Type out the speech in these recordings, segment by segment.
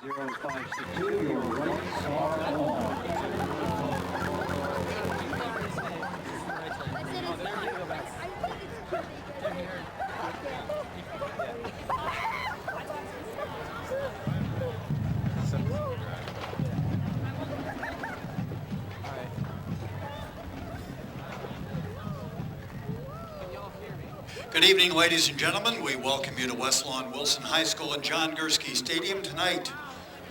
0-5-6-2, your rights are on. Good evening, ladies and gentlemen. We welcome you to West Lawn Wilson High School and John Gursky Stadium tonight.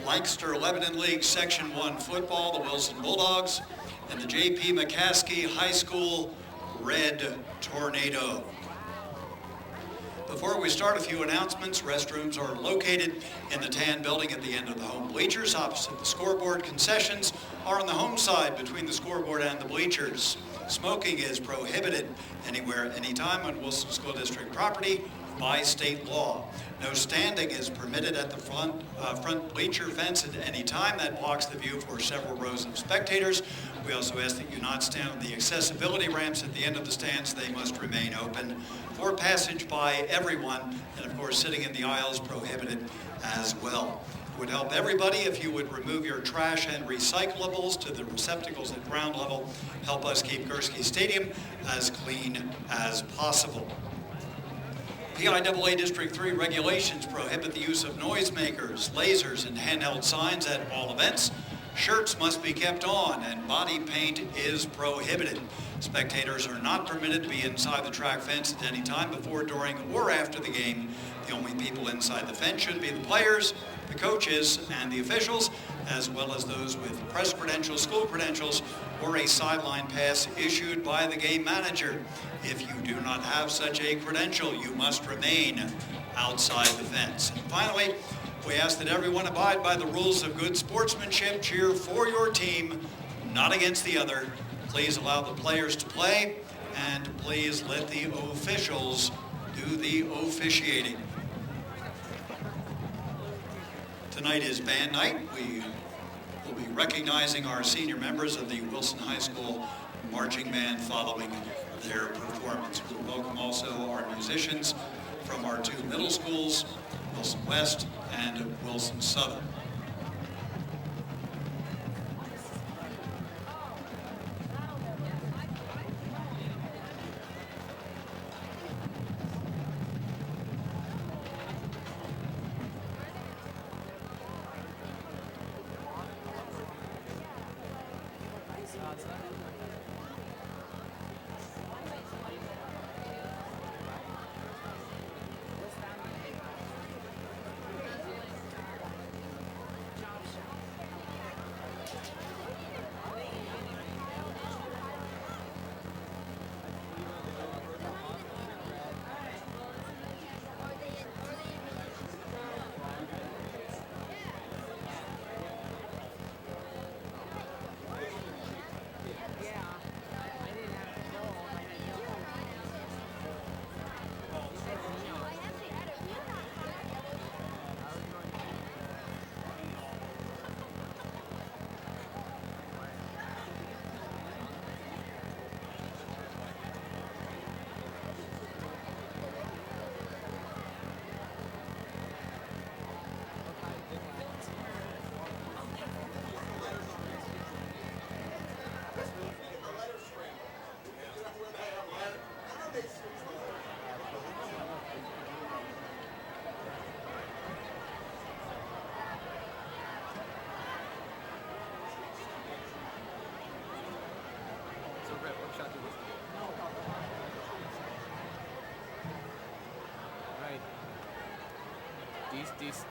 Lancaster Lebanon League Section 1 football, the Wilson Bulldogs, and the J.P. McCaskey High School Red Tornado. Before we start, a few announcements. Restrooms are located in the tan building at the end of the home bleachers opposite the scoreboard. Concessions are on the home side between the scoreboard and the bleachers. Smoking is prohibited anywhere, anytime on Wilson School District property by state law. No standing is permitted at the front bleacher fence at any time. That blocks the view for several rows of spectators. We also ask that you not stand on the accessibility ramps at the end of the stands. They must remain open for passage by everyone. And of course, sitting in the aisles prohibited as well. It would help everybody if you would remove your trash and recyclables to the receptacles at ground level. Help us keep Gursky Stadium as clean as possible. PIAA District 3 regulations prohibit the use of noisemakers, lasers, and handheld signs at all events. Shirts must be kept on, and body paint is prohibited. Spectators are not permitted to be inside the track fence at any time before, during, or after the game. The only people inside the fence should be the players, the coaches, and the officials, as well as those with press credentials, school credentials, or a sideline pass issued by the game manager. If you do not have such a credential, you must remain outside the fence. And finally, we ask that everyone abide by the rules of good sportsmanship. Cheer for your team, not against the other. Please allow the players to play, and please let the officials do the officiating. Tonight is band night. We will be recognizing our senior members of the Wilson High School marching band following their performance. We welcome also our musicians from our two middle schools, Wilson West and Wilson Southern.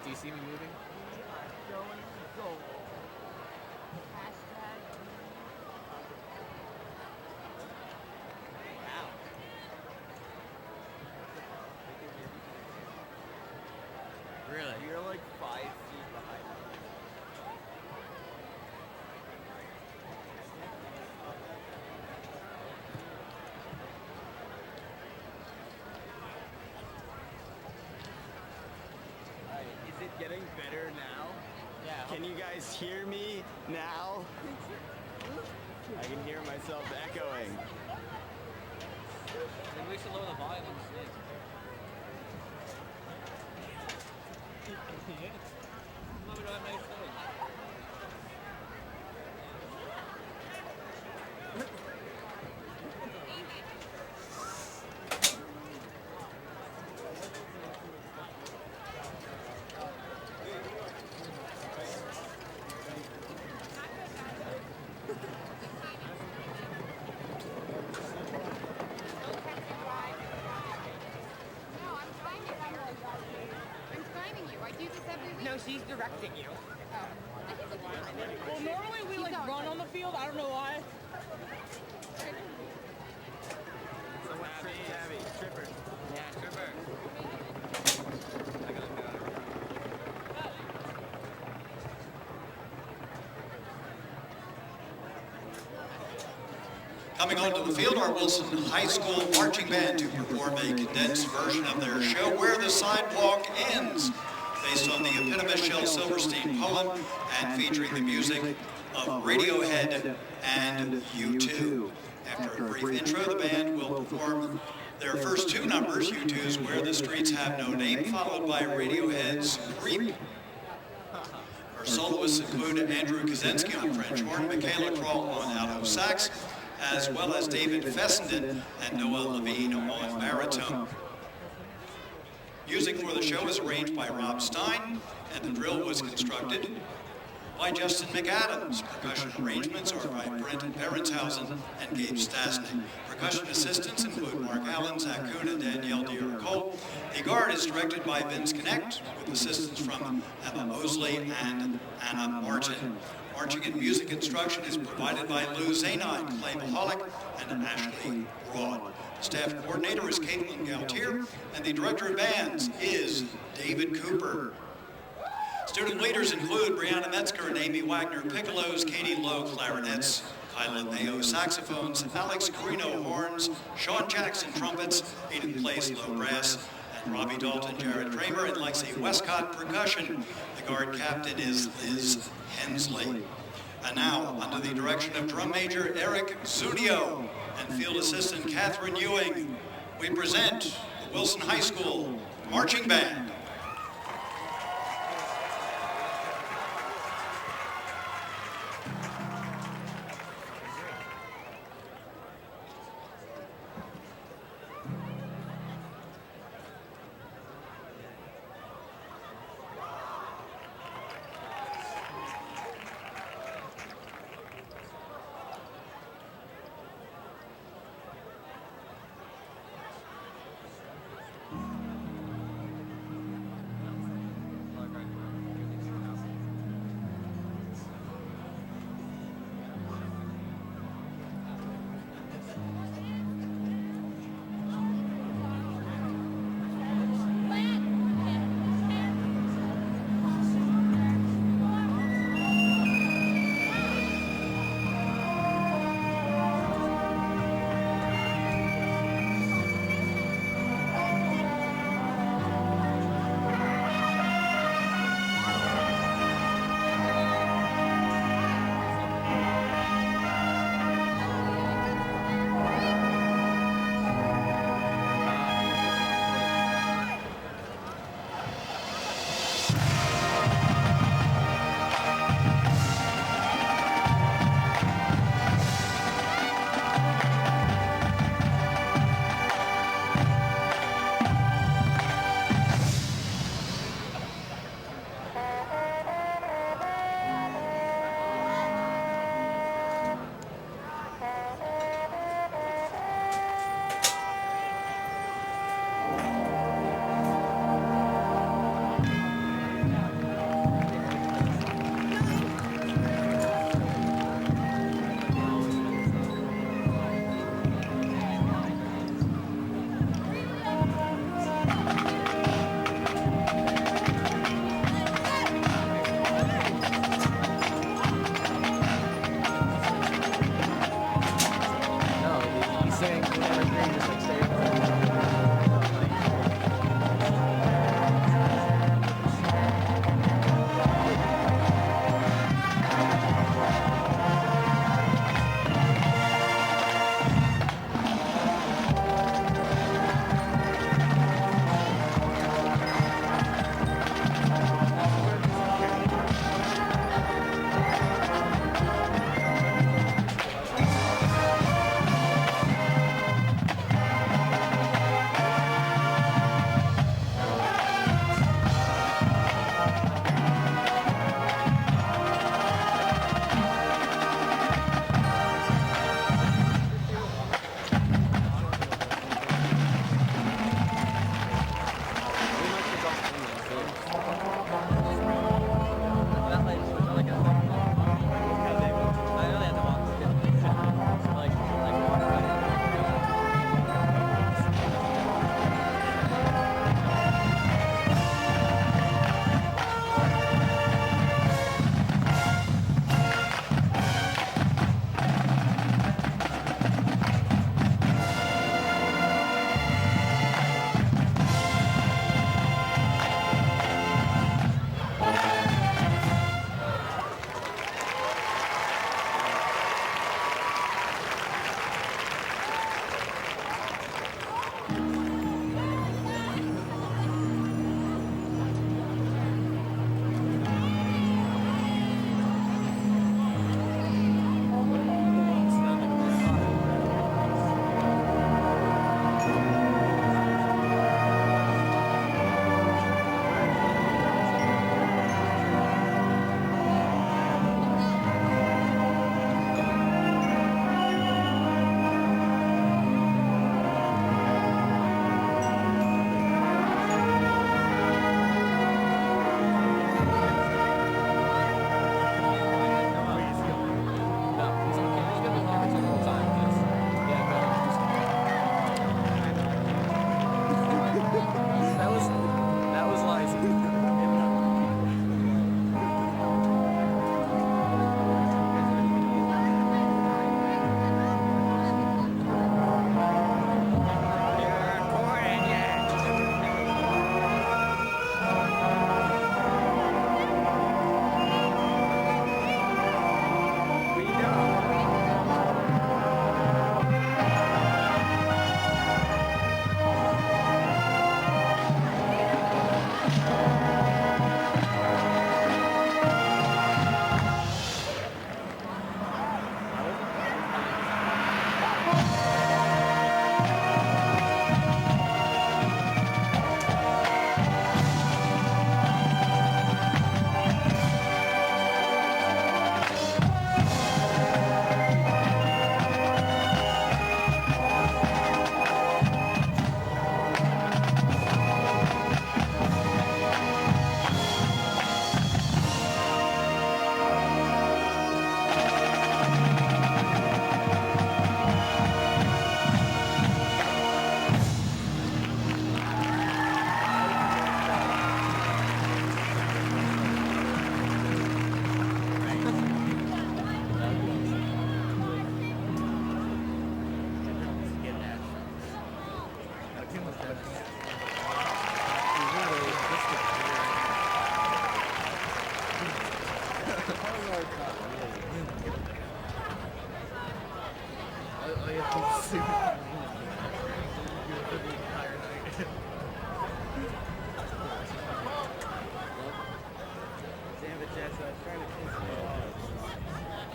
Do you see me moving? Really? You're like 5 feet behind me. Is it getting better now? Yeah. Can you guys hear me now? I can hear myself echoing. Maybe we should lower the volume on the stage. No, she's directing you. Well, normally we like run on the field. I don't know why. So what's Tabby? Tripper. Yeah, Tripper. I gotta go. Coming onto the field, our Wilson High School marching band to perform a condensed version of their show, Where the Sidewalk Ends, based on the eponymous Shel Silverstein poem and featuring the music of Radiohead and U2. After a brief intro, the band will perform their first two numbers, U2's Where the Streets Have No Name, followed by Radiohead's Creep. Our soloists include Andrew Kaczynski on French horn, Michaela Kroll on alto sax, as well as David Fessenden and Noel Levine on baritone. Music for the show is arranged by Rob Stein, and the drill was constructed by Justin McAdams. Percussion arrangements are by Brent Berenshausen and Gabe Stasny. Percussion assistants include Mark Allen, Zach Kuhn, and Danielle Dior-Cole. The guard is directed by Vince Connect, with assistance from Emma Mosley and Anna Martin. Marching and music instruction is provided by Lou Zanine, Clay Mahalik, and Ashley Broad. The staff coordinator is Caitlin Gautier, and the director of bands is David Cooper. Student leaders include Brianna Metzger and Amy Wagner piccolos, Katie Lowe clarinets, Kyla Mayo saxophones, Alex Carino horns, Sean Jackson trumpets, Aiden Place low brass, and Robbie Dalton, Jared Kramer, and Lexi Westcott percussion. The guard captain is Liz Hensley. And now, under the direction of drum major Eric Zunio and field assistant Catherine Ewing, we present the Wilson High School Marching Band.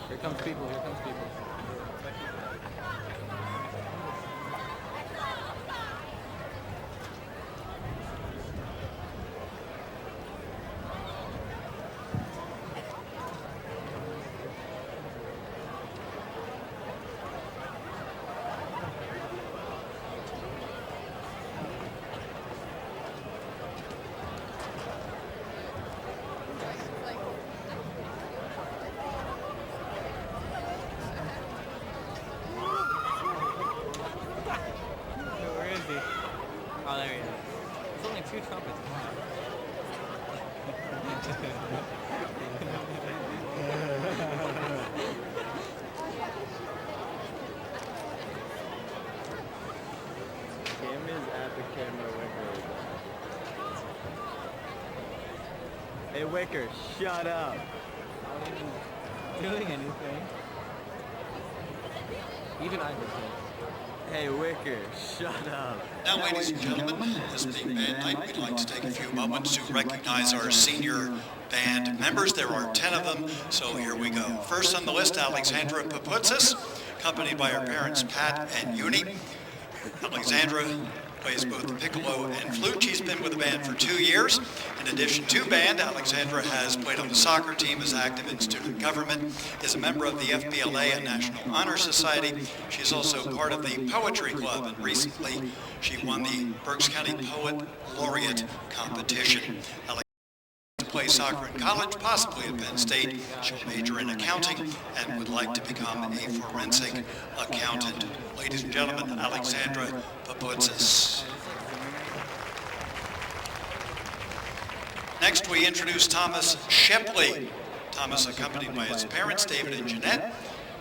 Here comes people, here comes people. Where is he? Oh, there he is. There's only 2 trumpets. Kim is at the camera Wicker. Hey Wicker, shut up. Not even doing anything. Even I was Hey Wicker, shut up. Now, ladies and gentlemen, this being band night, we'd like to take a few moments to recognize our senior band members. There are 10 of them, so here we go. First on the list, Alexandra Paputzis, accompanied by her parents Pat and Uni. Alexandra plays both the piccolo and flute. She's been with the band for 2 years. In addition to band, Alexandra has played on the soccer team, is active in student government, is a member of the FBLA and National Honor Society. She is also part of the Poetry Club, and recently she won the Berks County Poet Laureate competition. Play soccer in college, possibly at Penn State. She'll major in accounting and would like to become a forensic accountant. Ladies and gentlemen, Alexandra Paputzis. Next, we introduce Thomas Shepley. Thomas, accompanied by his parents, David and Jeanette,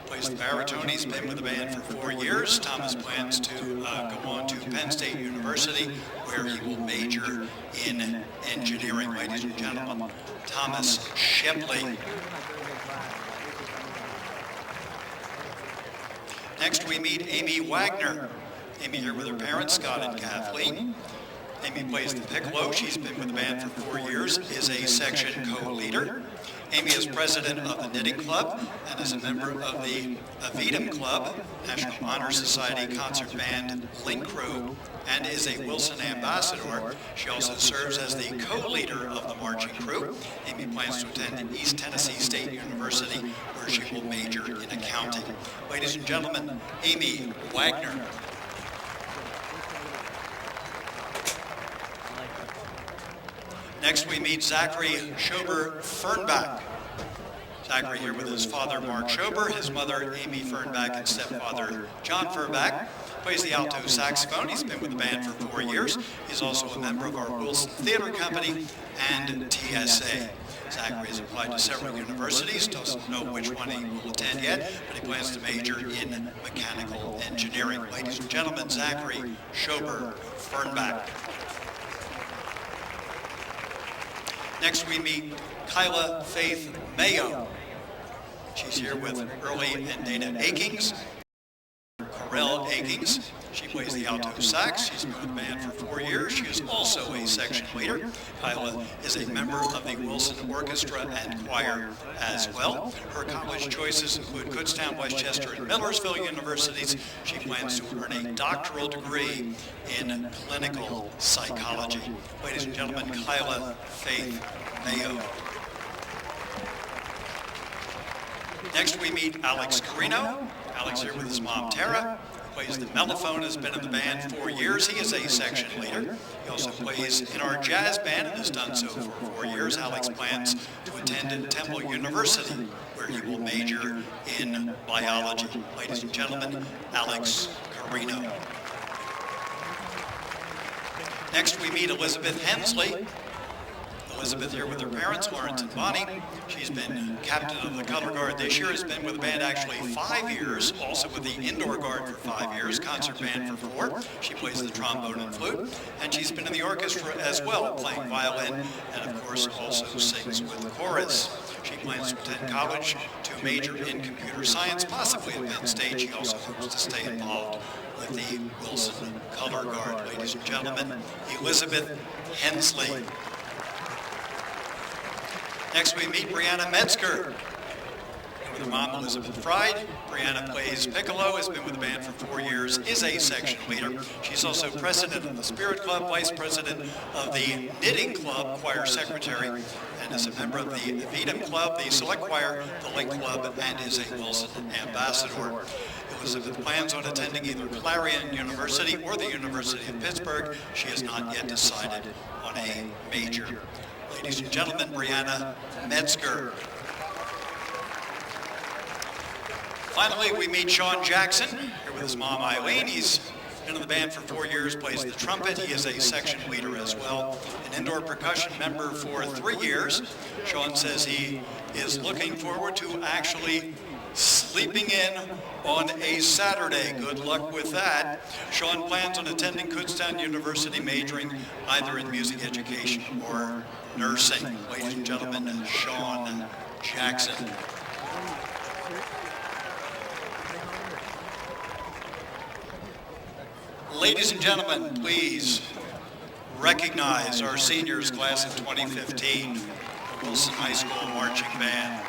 plays the baritone. He's been with the band for 4 years. Thomas plans to go on to Penn State University, where he will major in engineering. Ladies and gentlemen, Thomas Shepley. Next, we meet Amy Wagner. Amy here with her parents, Scott and Kathleen. Amy plays the piccolo. She's been with the band for 4 years, is a section co-leader. Amy is president of the Knitting Club and is a member of the Avidum Club, National Honor Society concert band Link Crew, and is a Wilson ambassador. She also serves as the co-leader of the marching crew. Amy plans to attend East Tennessee State University, where she will major in accounting. Ladies and gentlemen, Amy Wagner. Next, we meet Zachary Schober Fernbach. Zachary here with his father, Mark Schober, his mother, Amy Fernbach, and stepfather, John Fernbach. Plays the alto saxophone. He's been with the band for 4 years. He's also a member of our Wilson Theater Company and TSA. Zachary has applied to several universities, doesn't know which one he will attend yet, but he plans to major in mechanical engineering. Ladies and gentlemen, Zachary Schober Fernbach. Next, we meet Kyla Faith Mayo. She's here with Early and Dana Akings, Corell Akings. She plays the alto sax. She's been with the band for 4 years. She is also a section leader. Kyla is a member of the Wilson Orchestra and Choir as well. Her college choices include Kutztown, Westchester, and Millersville universities. She plans to earn a doctoral degree in clinical psychology. Ladies and gentlemen, Kyla Faith Mayo. Next, we meet Alex Carino. Alex here with his mom, Tara. Plays the mellophone, has been in the band 4 years. He is a section leader. He also plays in our jazz band and has done so for 4 years. Alex plans to attend Temple University, where he will major in biology. Ladies and gentlemen, Alex Carino. Next, we meet Elizabeth Hensley. Elizabeth here with her parents, Lawrence and Bonnie. She's been captain of the color guard this year, has been with the band actually 5 years, also with the indoor guard for 5 years, concert band for 4. She plays the trombone and flute, and she's been in the orchestra as well, playing violin, and of course also sings with the chorus. She plans to attend college, to major in computer science, possibly at Penn State. She also hopes to stay involved with the Wilson Color Guard. Ladies and gentlemen, Elizabeth Hensley. Next we meet Brianna Metzger. With her mom, Elizabeth Fried. Brianna plays piccolo, has been with the band for 4 years, is a section leader. She's also president of the Spirit Club, vice president of the Knitting Club, choir secretary, and is a member of the Vetum Club, the Select Choir, the Lake Club, and is a Wilson ambassador. Elizabeth plans on attending either Clarion University or the University of Pittsburgh. She has not yet decided on a major. Ladies and gentlemen, Brianna Metzger. Finally, we meet Sean Jackson, here with his mom, Eileen. He's been in the band for 4 years, plays the trumpet. He is a section leader as well, an indoor percussion member for 3 years. Sean says he is looking forward to actually sleeping in on a Saturday. Good luck with that. Sean plans on attending Kutztown University, majoring either in music education or nursing. Ladies and gentlemen, Sean Jackson. Ladies and gentlemen, please recognize our seniors class of 2015, the Wilson High School Marching Band.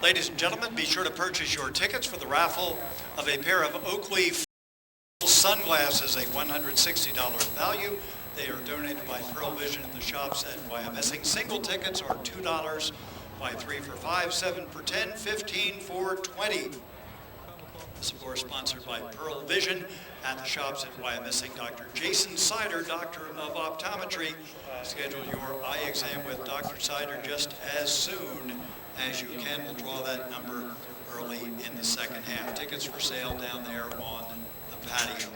Ladies and gentlemen, be sure to purchase your tickets for the raffle of a pair of Oakley sunglasses, a $160 value. They are donated by Pearl Vision in the shops at Wyomissing. Single tickets are $2, buy 3 for $5, 7 for $10, 15 for $20. This, of course, sponsored by Pearl Vision at the shops at Wyomissing. Dr. Jason Sider, Doctor of Optometry. Schedule your eye exam with Dr. Sider just as soon as you can. We'll draw that number early in the second half. Tickets for sale down there on the patio.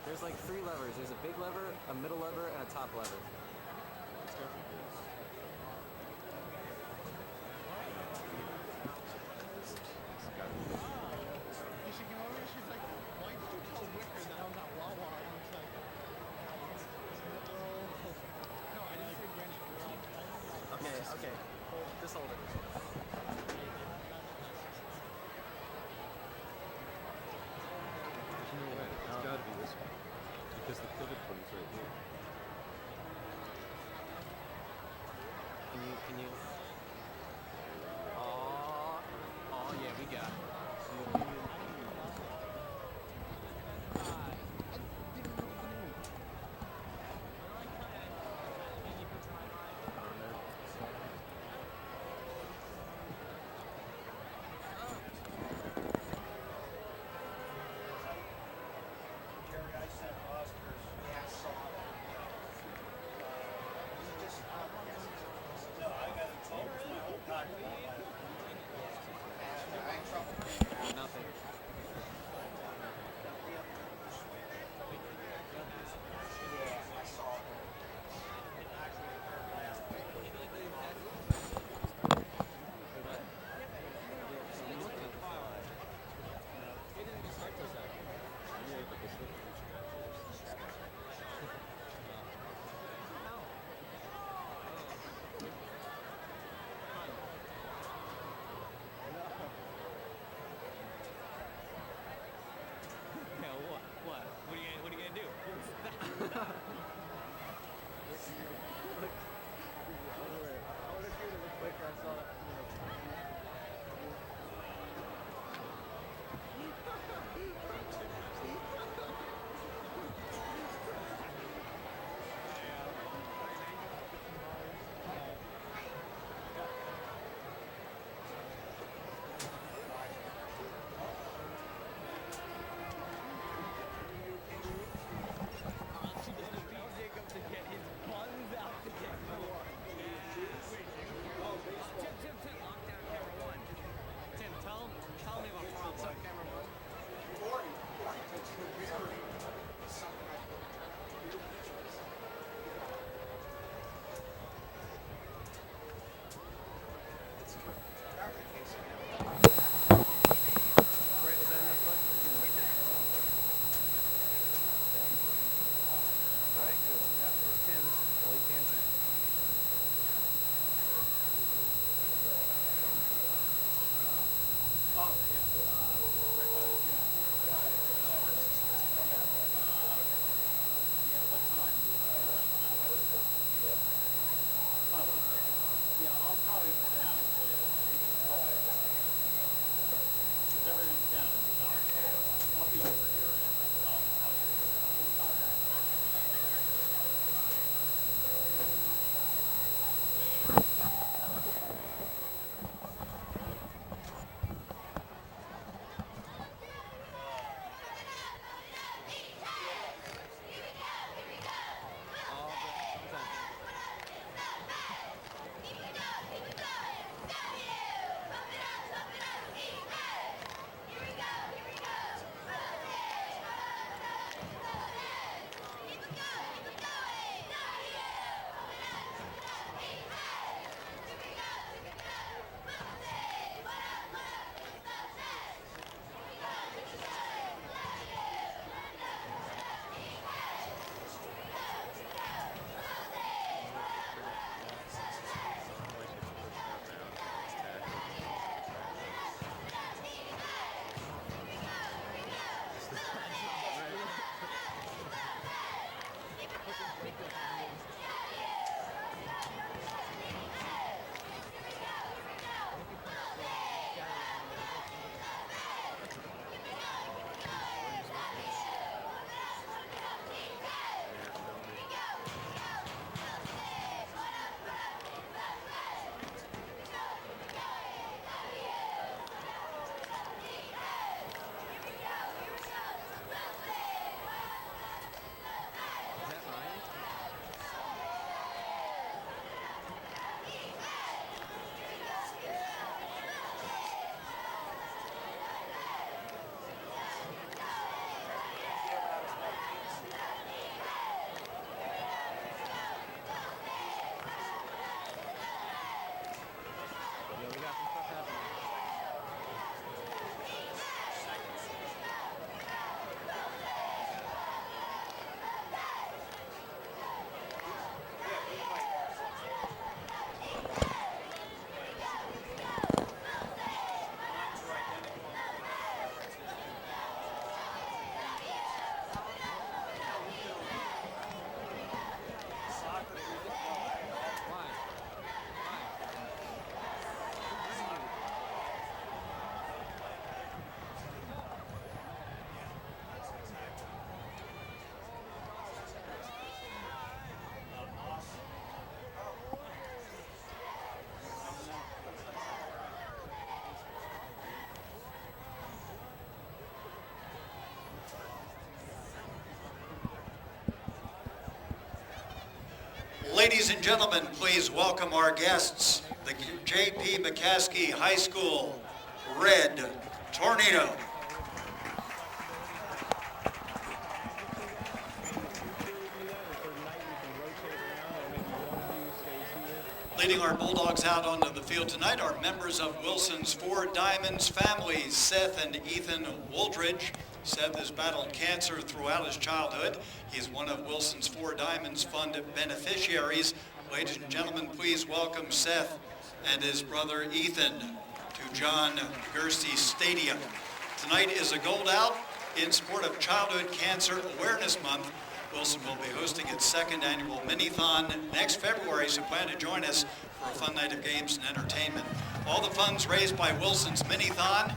There's like 3 levers. There's a big lever, a middle lever, and a top lever. Okay, hold it. There's no way. It's got to be this one. Because the pivot point's right here. Can you? Oh yeah, we got it. No, I got it. Oh, my whole pack. Ladies and gentlemen, please welcome our guests, the J.P. McCaskey High School Red Tornado. Leading our Bulldogs out onto the field tonight are members of Wilson's Four Diamonds families, Seth and Ethan Wooldridge. Seth has battled cancer throughout his childhood. He is one of Wilson's Four Diamonds Fund beneficiaries. Ladies and gentlemen, please welcome Seth and his brother Ethan to John Gerste Stadium. Tonight is a gold out in support of Childhood Cancer Awareness Month. Wilson will be hosting its second annual mini-thon next February, so plan to join us for a fun night of games and entertainment. All the funds raised by Wilson's mini-thon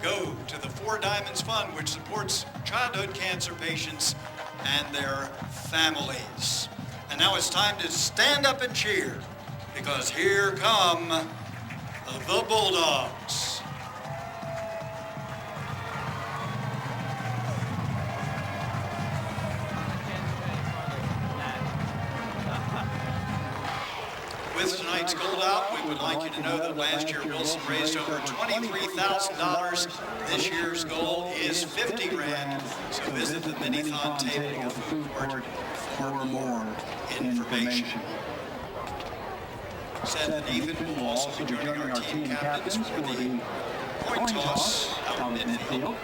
go to the Four Diamonds Fund, which supports childhood cancer patients and their families. And now it's time to stand up and cheer, because here come the Bulldogs. With tonight's gold out, we would like you to know that last year Wilson raised over $23,000. This year's goal is $50,000. So visit the mini-thon table of the food court for more information. Seth and Ethan will also be joining our team captains for the coin toss out in midfield.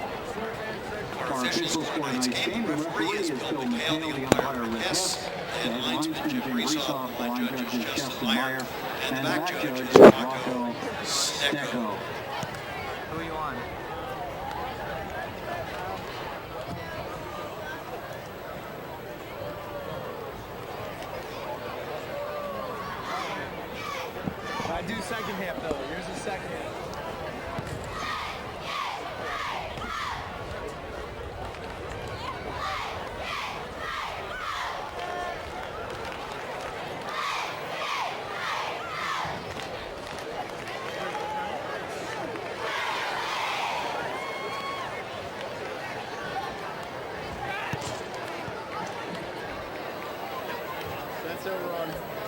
Our officials for tonight's game, the referee is Bill McHale, the umpire Rick Hess, and linesman Jim Reesoff, line judges Justin Meyer, and the back judge is Rocco Stecco. Who are you on? I do second half though. Here's the second half.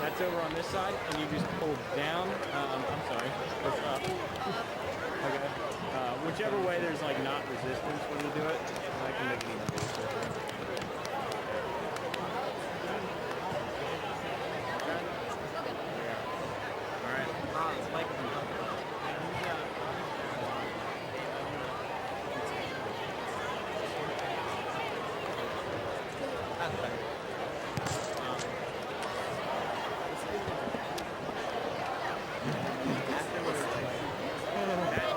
That's over on this side, and you just pull down. I'm sorry, push up. Okay. Whichever way there's like not resistance when you do it, I can make it even looser. All right. Ah, it's like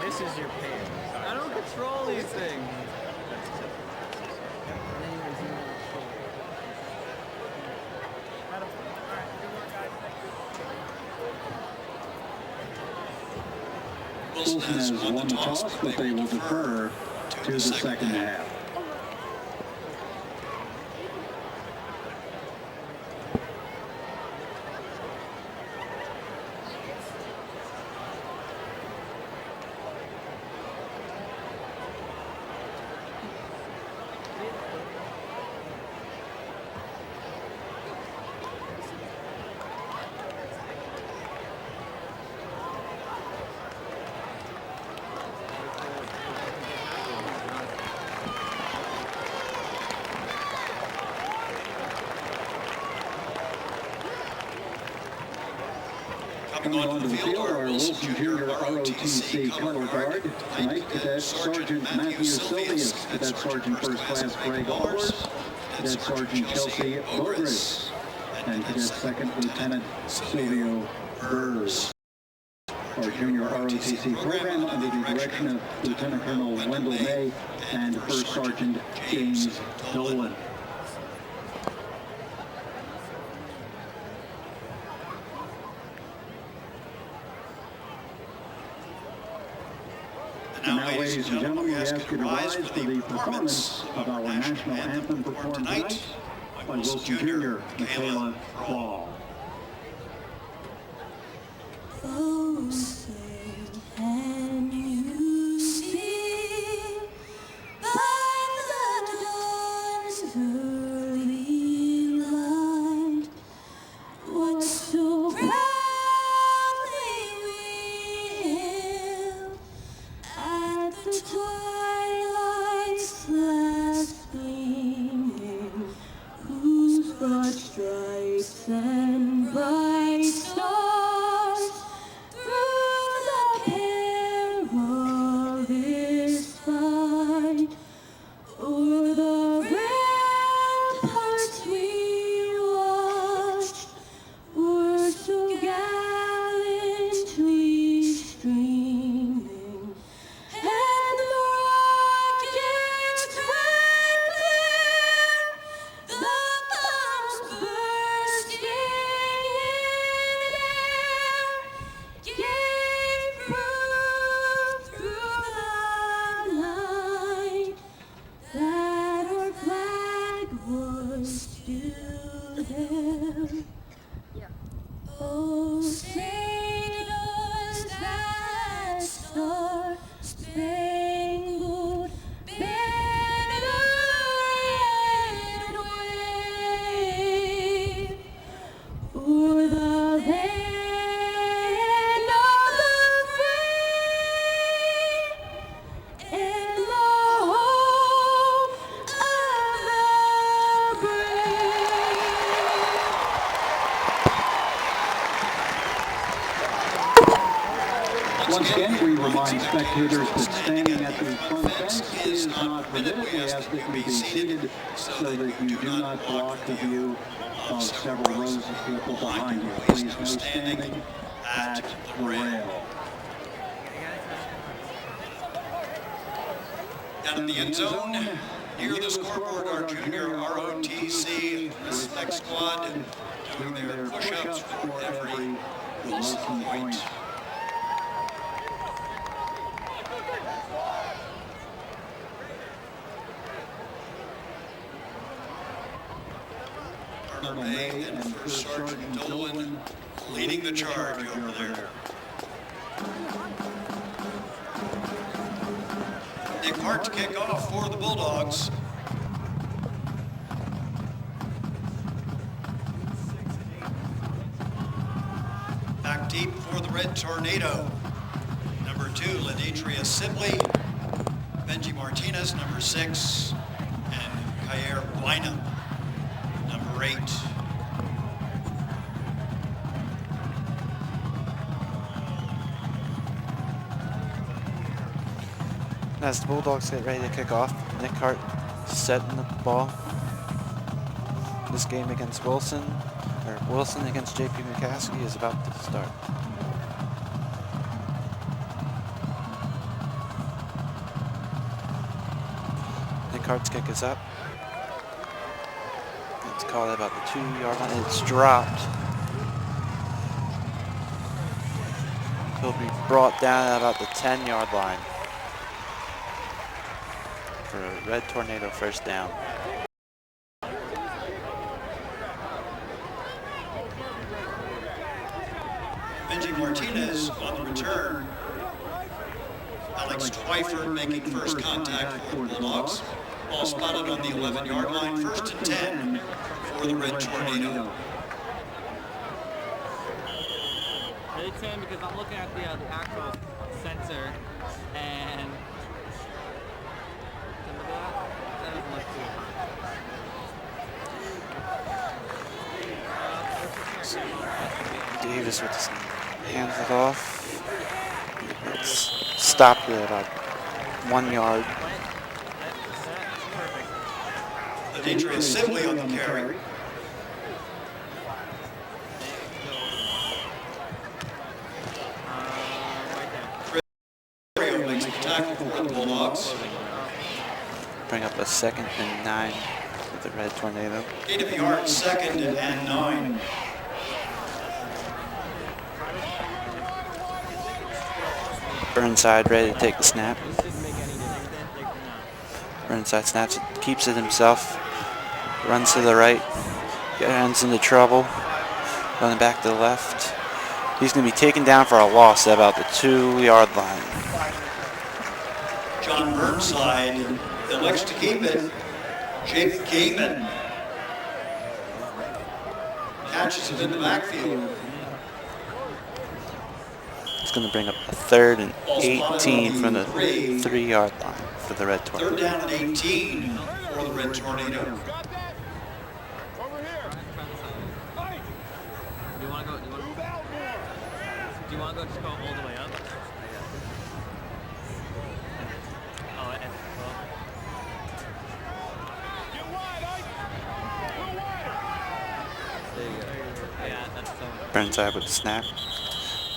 This is your pain. I don't control these things. Wilson has won the toss, but they will defer to the second half. Coming onto the field are Wilson Junior ROTC color guard. Tonight, Cadet Sergeant Matthew Silvius, Cadet Sergeant First Class Greg Allers, Cadet Sergeant Chelsea Bogris, and Cadet Second Lieutenant Silvio Burrs. Our Junior ROTC program under the direction of Lieutenant Colonel Wendell May and First Sergeant James Dolan. And now, ladies and gentlemen, we ask you to rise for the performance of our national anthem performed tonight by Wilson Jr., Michaela Ball. Oh, say, can you see by the dawn's early light what close to them. Oh, say does that star-spangled banner yet wave o'er the land of the free and the home of the brave? Once again, we remind spectators that standing at the front fence is not permitted. We ask that you be seated so that you do not block the view of several rows of people behind you. Please no standing at the rail. Down in the end zone, near the scoreboard, our junior ROTC Respect Squad doing their push-ups for every Wilson point. Colonel May and First Sergeant Dolan leading the charge over there. Nick Hart to kick off for the Bulldogs. Back deep for the Red Tornado. Number 2, Laditria Sibley. Benji Martinez, number 6. And Kyer Bynum, number 8. As the Bulldogs get ready to kick off, Nick Hart setting the ball. This game against Wilson against JP McCaskey is about to start. Nick Hart's kick is up. It's caught at about the 2-yard line. It's dropped. He'll be brought down at about the 10-yard line for a Red Tornado first down. Benji Martinez on the return. Alex Twyford making first contact for the Bulldogs. Ball spotted on the 11-yard line, 1st and 10 for the Red Tornado. It's 10 because I'm looking at the actual sensor and look at that. That doesn't look too high. Davis with his hands it off. It's stopped at about 1 yard. Laditria Sibley on the carry. Makes the tackle for the Bulldogs. Bring up a 2nd and 9 with the Red Tornado. Gain of yards, 2nd and 9. Burnside ready to take the snap. Burnside snaps it, keeps it himself, runs to the right, runs into trouble, running back to the left. He's going to be taken down for a loss at about the 2-yard line. John Burnside elects to keep it. Jake Gaiman catches it in the backfield. It's going to bring up a 3rd and 18 from the 3-yard line for the Red Tornado. 3rd down and 18 for the Red Tornado. Do you want to go? Do you want to go just go all the way up? Oh, and well. There you go. Yeah, that's so. Burnside with the snap.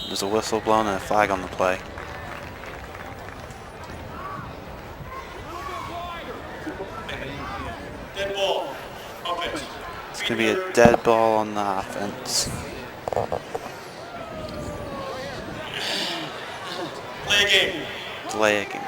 There's a whistle blown and a flag on the play. Dead ball. Offense. It's going to be a dead ball on the offense. Play game. Delay a game.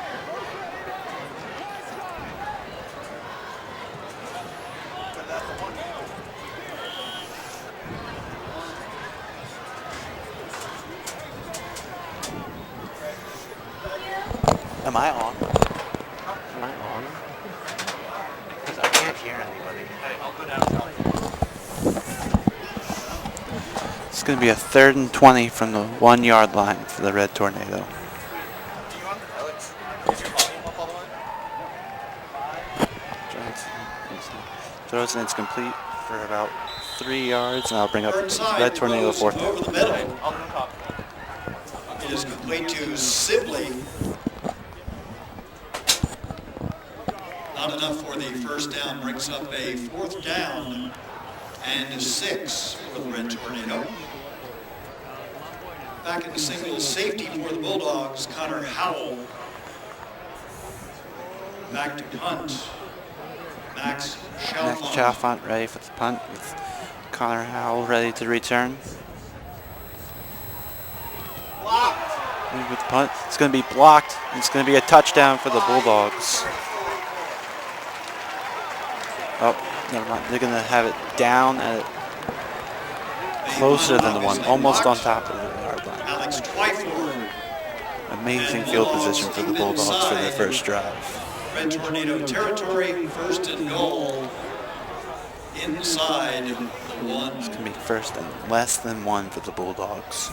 I on? Am I on? Because I can't hear anybody. Hey, I'll go down. It's going to be a 3rd and 20 from the 1 yard line for the Red Tornado. Throws and it's complete for about 3 yards, and I'll bring up Red Tornado 4th down. Over the middle. It is complete to Sibley. Not enough for the first down. Brings up a 4th down and 6 for the Red Tornado. Back in the single safety for the Bulldogs, Connor Howell. Back to punt. Max Chalfont ready for the punt with Connor Howell ready to return. With the punt, it's going to be blocked. It's going to be a touchdown for the Bulldogs. Oh, never mind. They're going to have it down at closer than the one, almost on top of the yard line. Alex Twyford. Amazing field position for the Bulldogs for their first drive. Red Tornado territory, 1st and goal. Inside the 1. It's going to be 1st and less than 1 for the Bulldogs.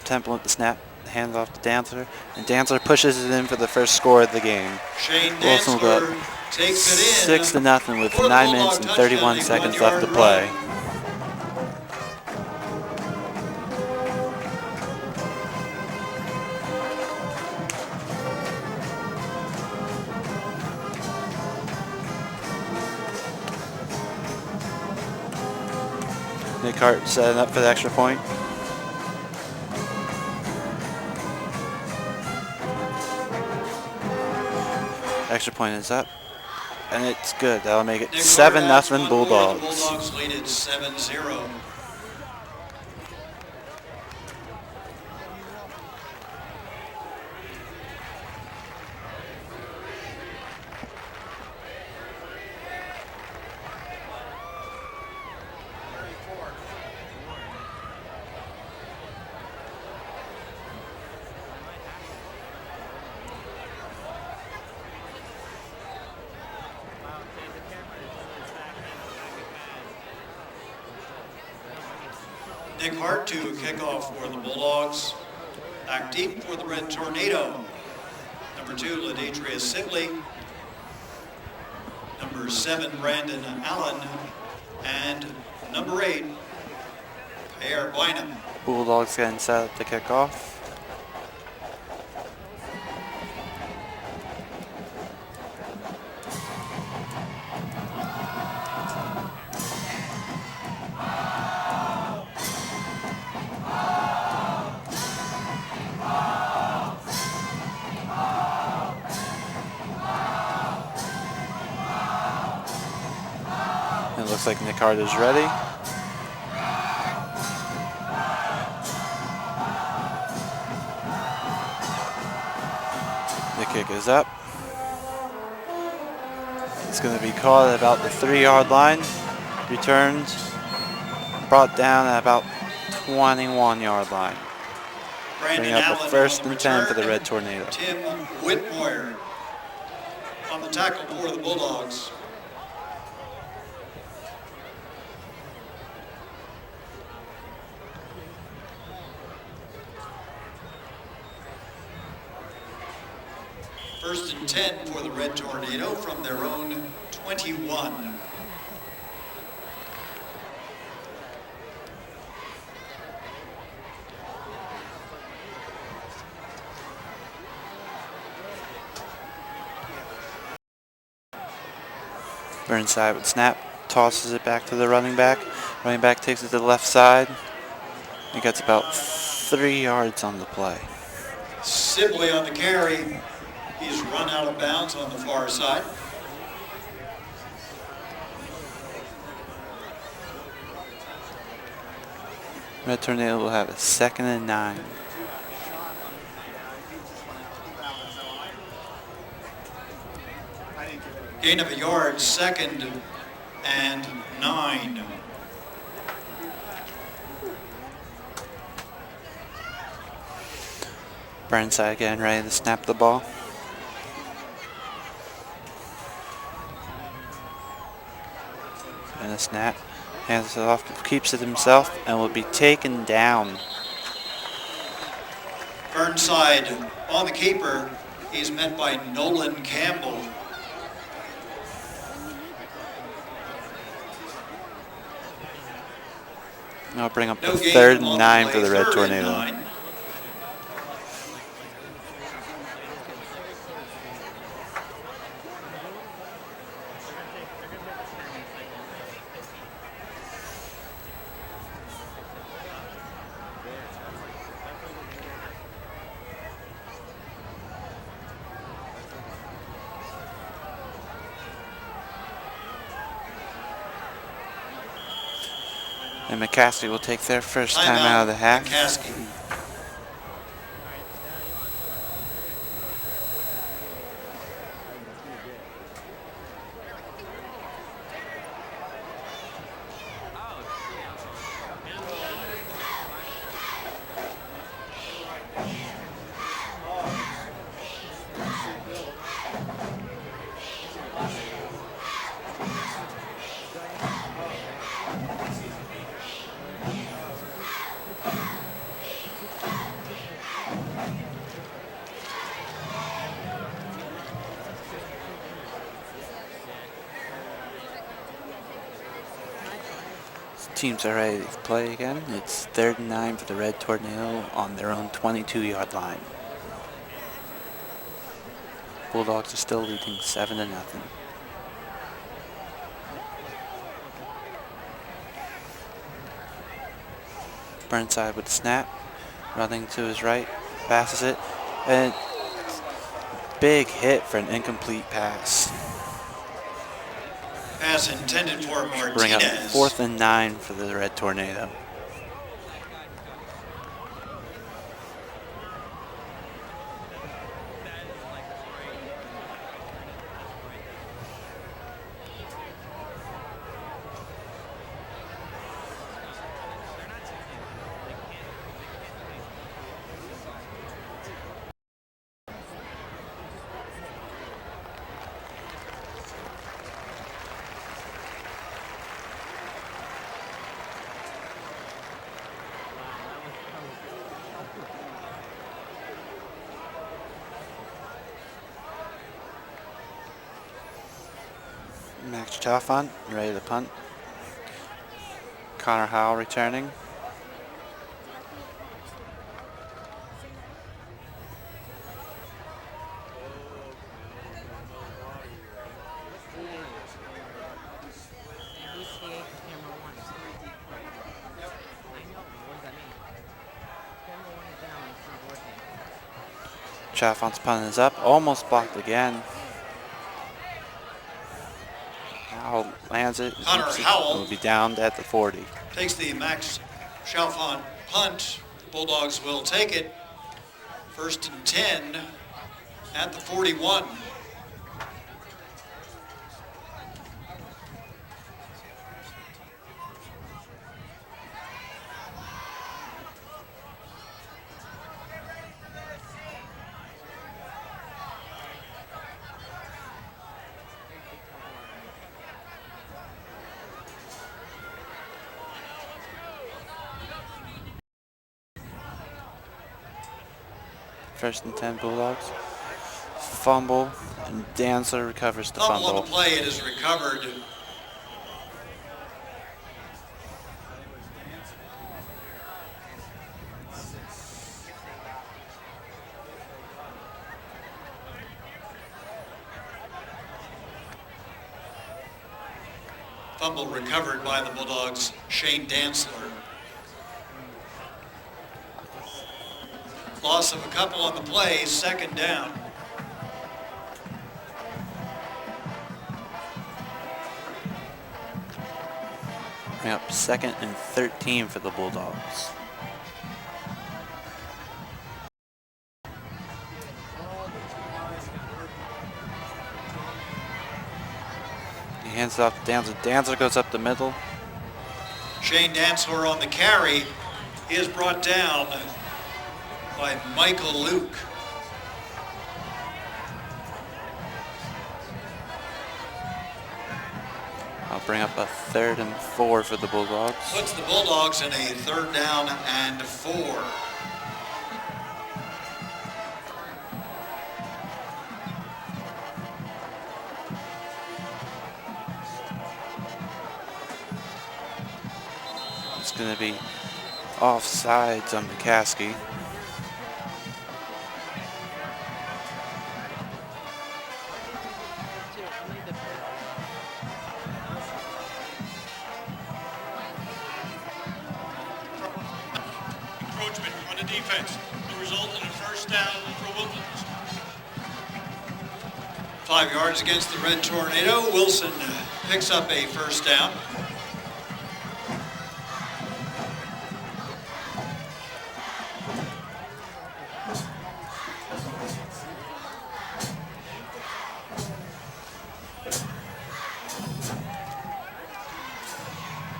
Temple at the snap, hands off to Dantzler, and Dantzler pushes it in for the first score of the game. Shane Wilson will go Dantzler takes it in 6-0 with 9 minutes and 31 seconds left to play. Nick Hart setting up for the extra point. Extra point is up, and it's good. That'll make it 7-0 Bulldogs. Bulldogs lead it 7-0. Nick Hart to kick off for the Bulldogs. Back deep for the Red Tornado. Number 2, Ladetria Sibley. Number 7, Brandon Allen. And number 8, Pear Bynum. Bulldogs getting set up to kick off. It looks like Nick Hart is ready. The kick is up. It's going to be caught at about the 3-yard line. Returned, brought down at about 21-yard line. Bringing up a 1st and 10 for the Red Tornado. Tim Whitmore on the tackle for the Bulldogs. First and 10 for the Red Tornado from their own 21. Burnside with snap, tosses it back to the running back. Running back takes it to the left side. He gets about 3 yards on the play. Sibley on the carry. He's run out of bounds on the far side. Red Tornado will have a 2nd and 9. Gain of a yard, 2nd and 9. Burnside getting ready to snap the ball. And a snap. Hands it off, keeps it himself, and will be taken down. Burnside on the keeper. He's met by Nolan Campbell. I'll bring up No the gain 3rd on and the 9 play, for the Red 3rd and Tornado. 9. And McCaskey will take their first time out of the half. McCaskey. Teams are ready to play again. It's 3rd and 9 for the Red Tornado on their own 22-yard line. Bulldogs are still leading 7-0. Burnside with the snap, running to his right, passes it, and big hit for an incomplete pass. Pass intended for Martinez. Bring up 4th and 9 for the Red Tornado. Max Chalfant ready to punt. Connor Howell returning. Chalfant's punt is up, almost blocked again. Howell lands it. Connor Howell will be downed at the 40. takes the Max Chalfant punt. Bulldogs will take it. 1st and 10 at the 41. First and 10 Bulldogs. Fumble, and Dancer recovers the Fumble fumble. on the play, it is recovered. Fumble recovered by the Bulldogs, Shane Dantzler. Loss of a couple on the play, 2nd down. up 2nd and 13 for the Bulldogs. He hands it off to Danzler. Danzler goes up the middle. Shane Dantzler on the carry. He is brought down by Michael Luke. I'll bring up a 3rd and 4 for the Bulldogs. Puts the Bulldogs in a 3rd down and 4. It's going to be offsides on McCaskey. Encroachment on the defense will result in a 1st down for Wilkins. 5 yards against the Red Tornado. Wilson picks up a 1st down.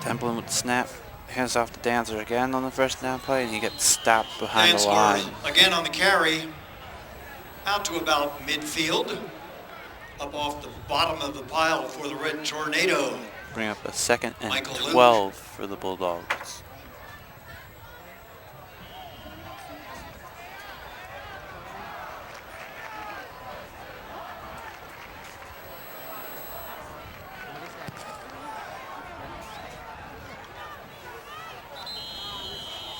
Templin with the snap, hands off to Danzler again on the 1st down play, and he gets stopped behind the line. Again on the carry, out to about midfield, up off the bottom of the pile for the Red Tornado. Bring up a 2nd and Michael Luke. 12 for the Bulldogs.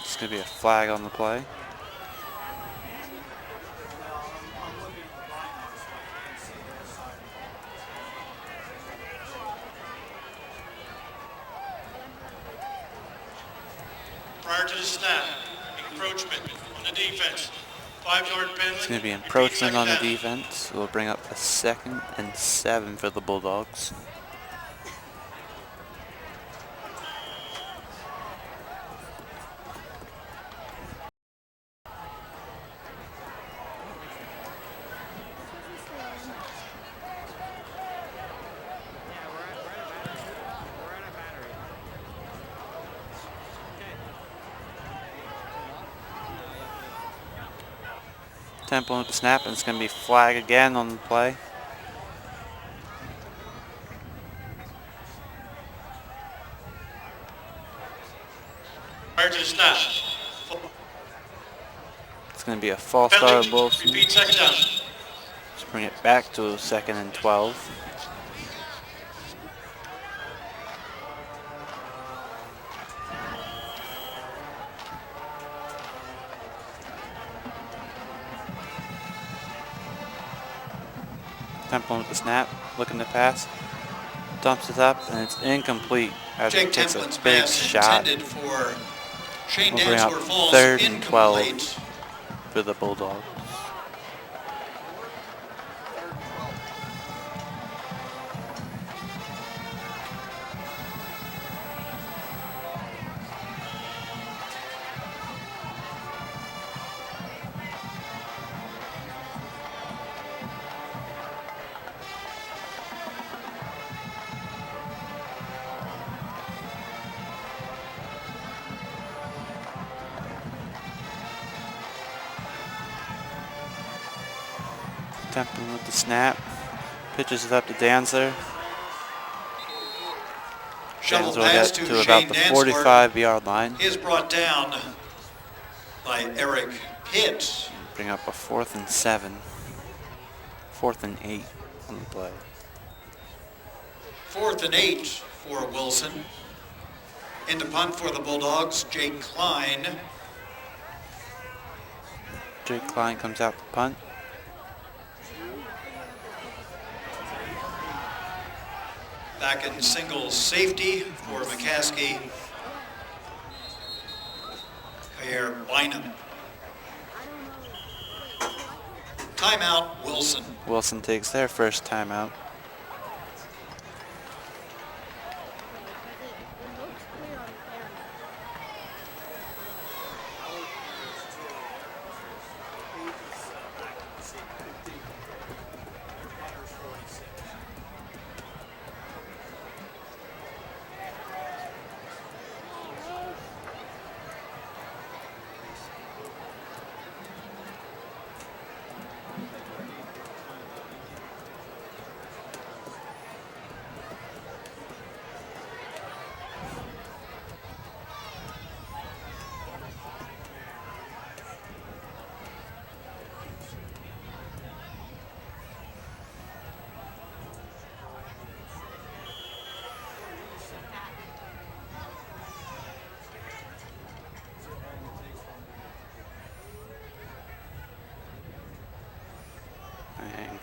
It's going to be a flag on the play. Prior to the snap, encroachment on the defense. 5-yard penalty. It's going to be encroachment on the defense. We'll bring up a 2nd and 7 for the Bulldogs. Temple with the snap, and it's going to be flag again on the play. Prior to the snap. It's going to be a false start, Wilson. Repeat 2nd down. Let's bring it back to 2nd and 12. Templin with the snap, looking to pass, dumps it up, and it's incomplete as Jake it takes Templin's a big pass shot. intended for Shane We'll bring up Dantzler falls 3rd and 12 incomplete. for the Bulldogs. Templin with the snap, pitches it up to Danzler. Shovel Danzler will pass get to to about Shane the Dantzler. 45-yard line. Is brought down by Eric Pitts. Bring up a 4th and 7. 4th and 8 on the play. 4th and 8 for Wilson. Into punt for the Bulldogs, Jake Klein. Jake Klein comes out to punt. Back in single safety for McCaskey. Jair Bynum. Timeout, Wilson. Wilson takes their first timeout.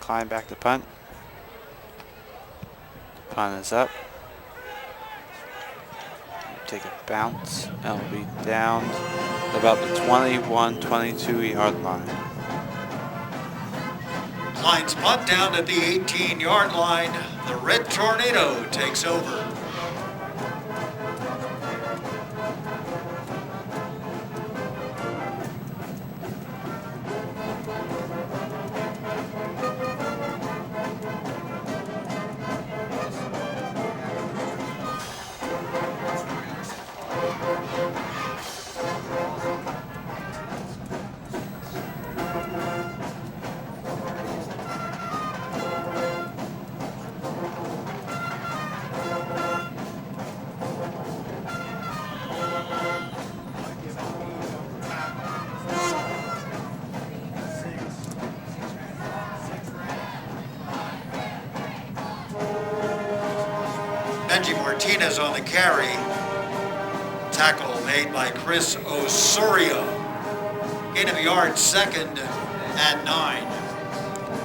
climb back to punt. Punt is up. Take a bounce, and it'll be down to about the 21-22 yard line. Lions punt down at the 18-yard line. The Red Tornado takes over. Benji Martinez on the carry. Tackle made by Chris Osorio. Gain of yard, 2nd and 9.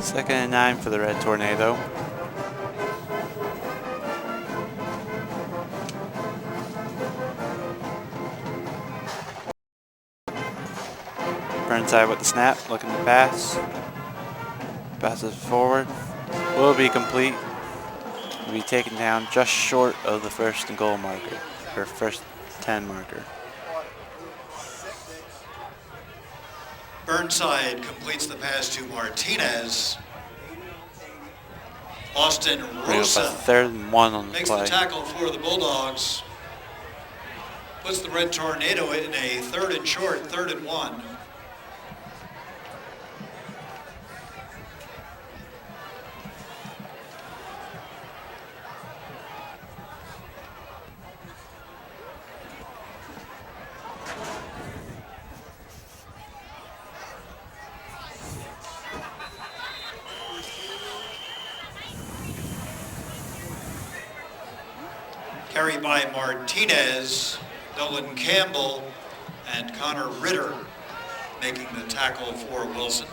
2nd and 9 for the Red Tornado. Burnside with the snap, looking to pass. Passes forward. Will be complete. Will be taken down just short of the 1st and goal marker, or 1st 10 marker. Burnside completes the pass to Martinez. Austin Rosa 3rd and 1 on the makes play. the tackle for the Bulldogs. Puts the Red Tornado in a 3rd and short, 3rd and 1. Carried by Martinez, Nolan Campbell, and Connor Ritter making the tackle for Wilson.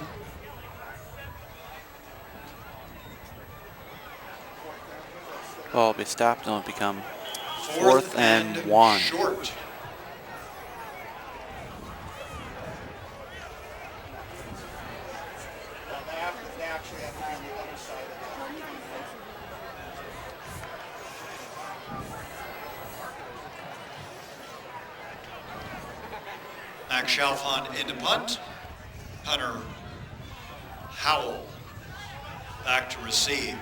Ball will be stopped and it'll become 4th and 1. Short. Max Chalfant into punt. Hunter Howell back to receive.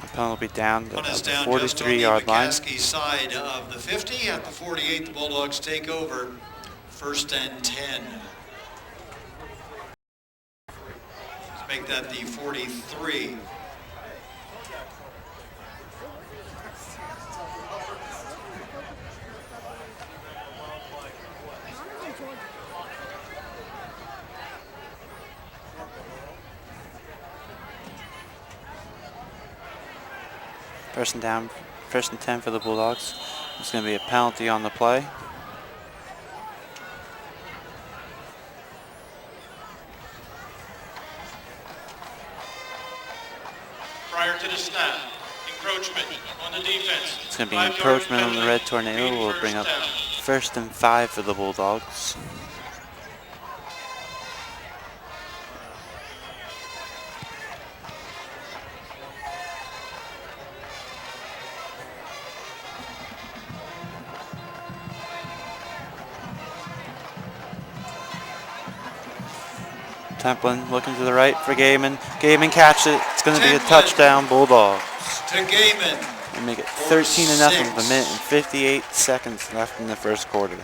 The punt will be down to Punt is the down just on the 43-yard line. McCaskey side of the 50. At the 48, the Bulldogs take over. 1st and 10. Let's make that the 43. First and down, 1st and 10 for the Bulldogs. There's going to be a penalty on the play. Prior to the snap, encroachment on the defense. It's going to be an encroachment on the Red Tornado. We'll bring up 1st and 5 for the Bulldogs. Templin looking to the right for Gaiman. Gaiman catches it. It's going to be a touchdown, Bulldogs. To Gaiman. And make it 13-0 with a minute and 58 seconds left in the 1st quarter.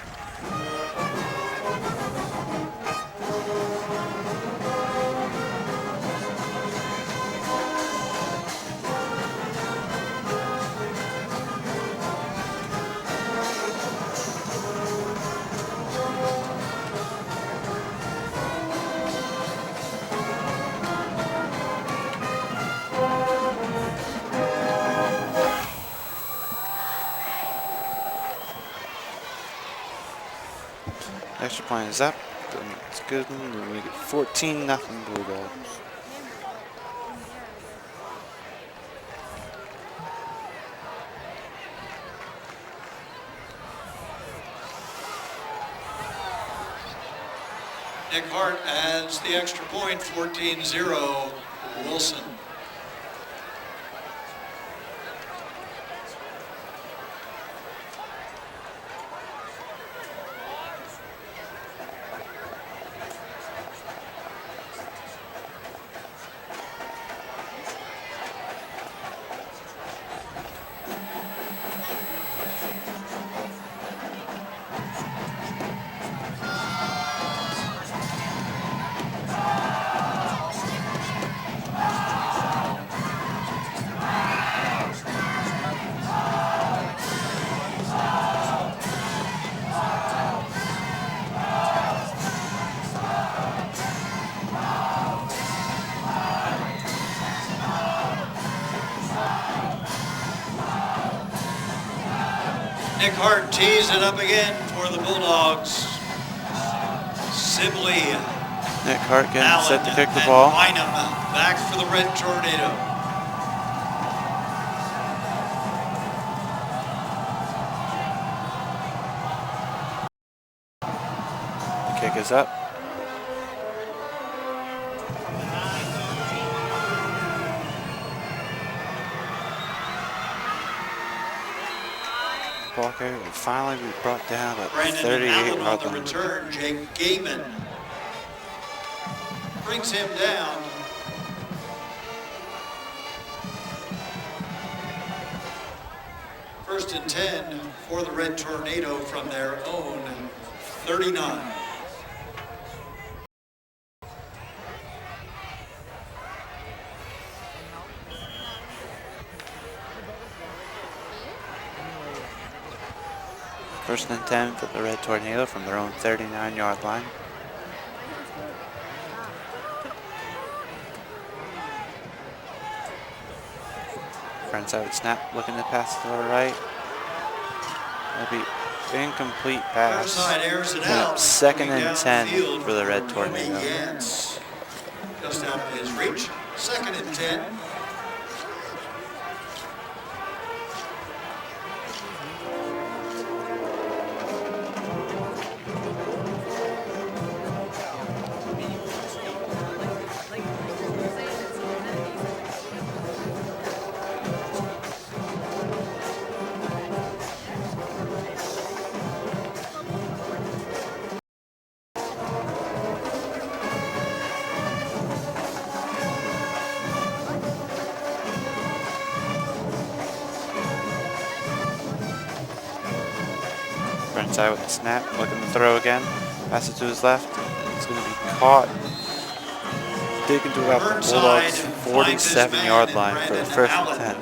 Extra point is up. It's good. And we get 14-0 Bulldogs. Nick Hart adds the extra point, 14-0 Wilson. Nick Hart tees it up again for the Bulldogs. Sibley, Nick Hart getting Allen, set to kick the and ball. Bynum back for the Red Tornado. The kick is up. Ball carrier will finally be brought down at Brandon 38 Allen on yard the line. return. Jake Gaiman brings him down. First and 10 for the Red Tornado from their own 39. First and 10 for the Red Tornado from their own 39-yard line. Front side snap, looking to pass to the right. That'll be incomplete pass. Side airs it And out. it's second Coming and 10 downfield for the Red Romy Tornado. Yance. Just out of his reach. Second and 10. Front side with the snap, looking to throw again. Pass it to his left. It's going to be caught. Taken to about the Bulldogs' 47-yard line for the first and 10.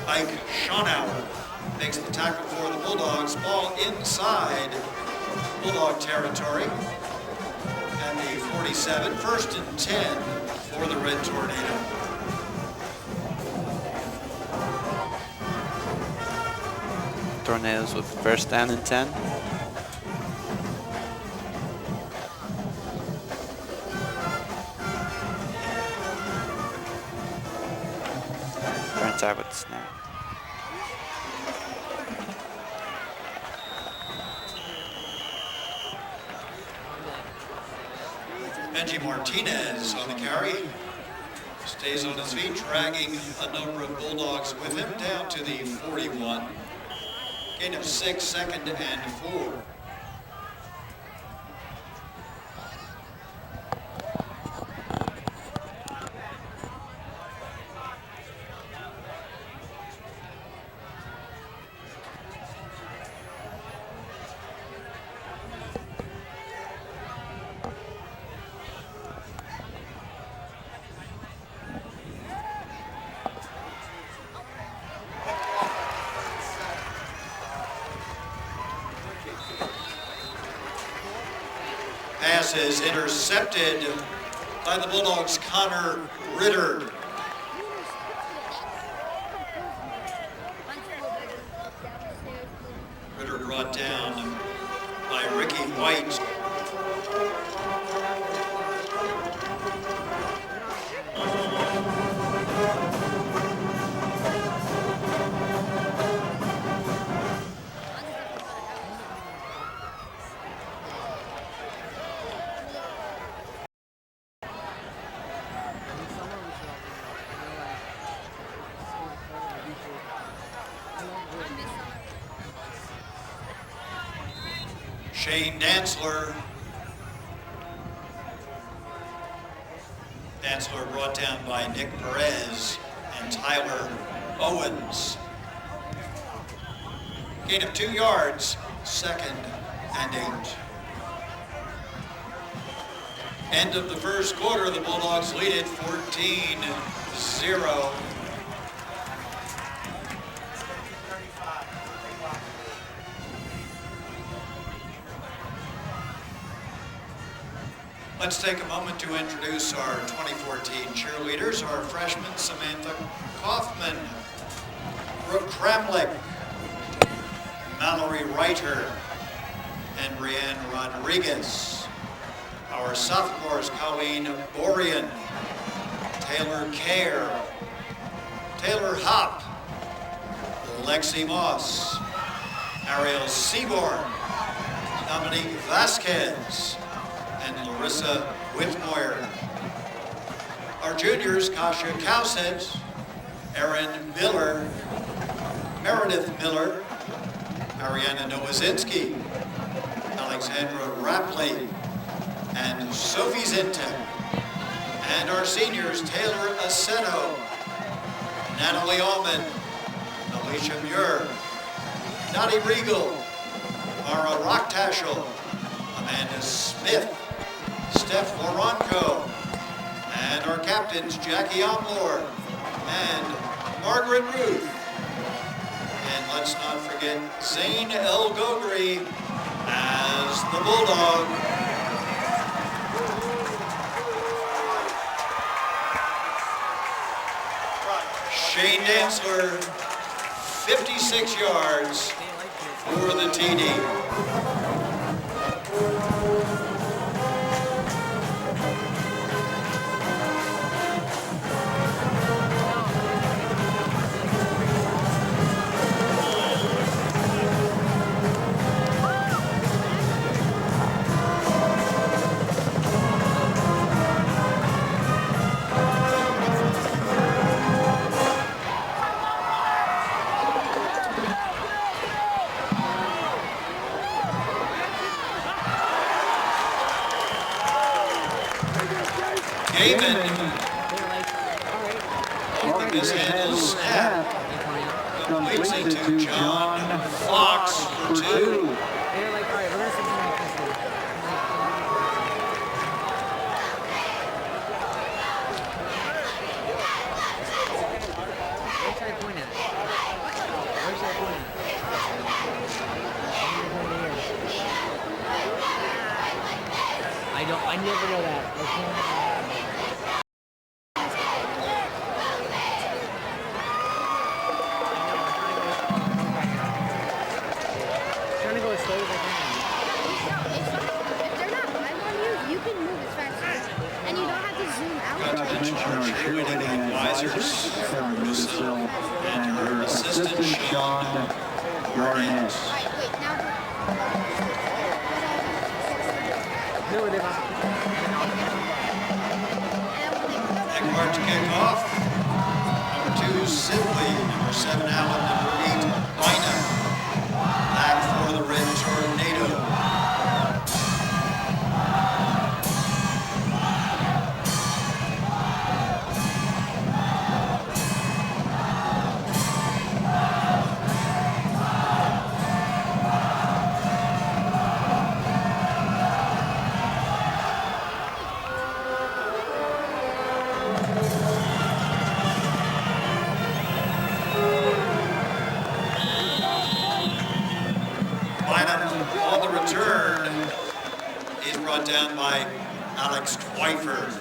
Ike Schonauer makes the tackle for the Bulldogs. Ball inside Bulldog territory. And the 47, first and 10 for the Red Tornado. Tornadoes with first down and 10. Front side with the snap. Benji Martinez on the carry. Stays on his feet, dragging a number of Bulldogs with him down to the 41. Gain of 6, second and 4. Pass is intercepted by the Bulldogs' Connor Ritter. Ritter brought down by Ricky White. Shane Dantzler. Dantzler brought down by Nick Perez and Tyler Owens. Gain of 2 yards, 2nd and 8. End of the first quarter, the Bulldogs lead it 14-0. Let's take a moment to introduce our 2014 cheerleaders. Our freshman Samantha Kaufman, Brooke Kramlich, Mallory Reiter, and Brianne Rodriguez. Our sophomores, Colleen Borian, Taylor Kerr, Taylor Hopp, Lexi Moss, Ariel Seaborn, Dominique Vasquez, and Larissa Whitmoyer. Our juniors, Kasha Cowset, Erin Miller, Meredith Miller, Ariana Nowazinski, Alexandra Rapley, and Sophie Zinton. And our seniors, Taylor Aceto, Natalie Allman, Alicia Muir, Dottie Regal, Mara Rocktashel, Amanda Smith, Steph Loronco, and our captains, Jackie Omlor and Margaret Ruth. And let's not forget Zane El Gogri as the Bulldog. Shane Dantzler, 56 yards for the TD. Gavin holding his handle snap, completes it to John Fox for 2. They're like, all right, we're gonna send some McCaskey. Where should I point at? Where should I point at? I never know that. Trying to go as slow as I can. If they're not live on you, you can move as fast as you can. And you don't have to zoom out. Got to mention our cheerleading advisors, Sarah Rudisill and her assistant, Sean Garnett. Right, wait, now No, they're not. Eckbart to kick off. Number 2, Sibley. Number 7, Allen. Number 8, Bynum. Back for the Red Tornado. On the return, he's brought down by Alex Twyford.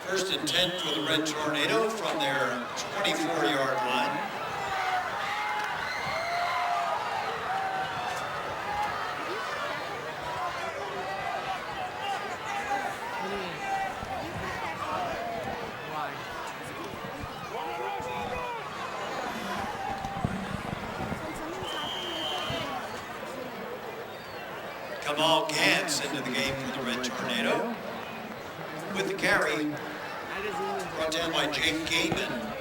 First and 10 for the Red Tornado from their 24-yard line. Kamal Gantz into the game for the Red Tornado. With the carry, brought down by Jake Gaiman.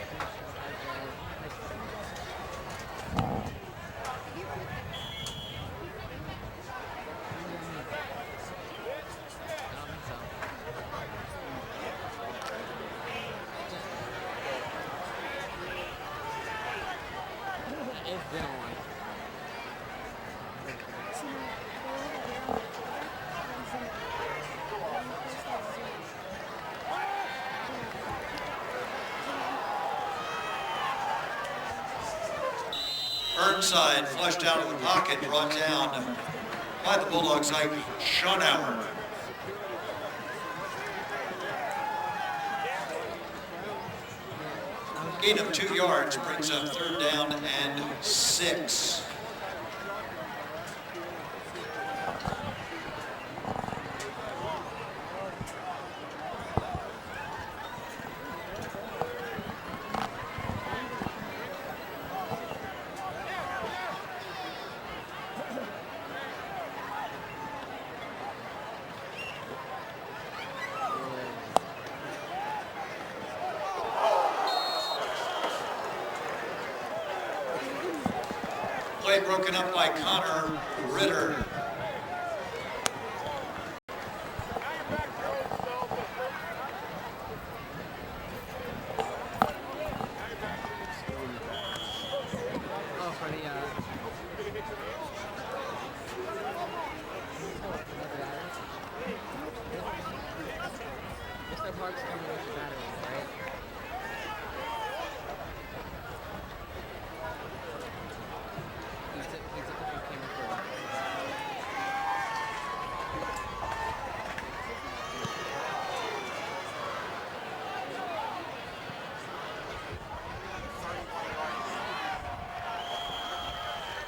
Burnside flushed out of the pocket, brought down by the Bulldogs like Schonauer. Gain of 2 yards brings up 3rd down and 6. Play broken up by Connor Ritter.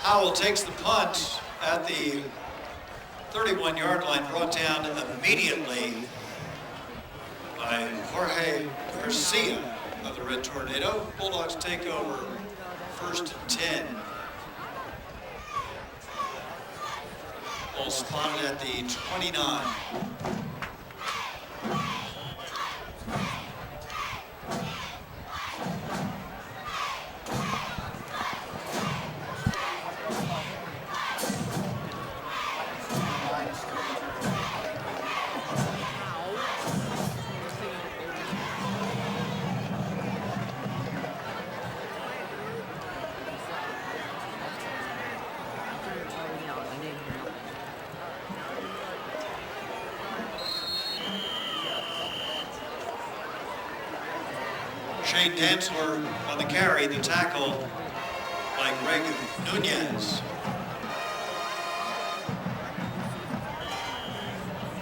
Howell takes the punt at the 31-yard line, brought down immediately by Jorge Garcia of the Red Tornado. Bulldogs take over 1st and 10. Ball spotted at the 29. Shane Dantzler on the carry, the tackle by Greg Nunez.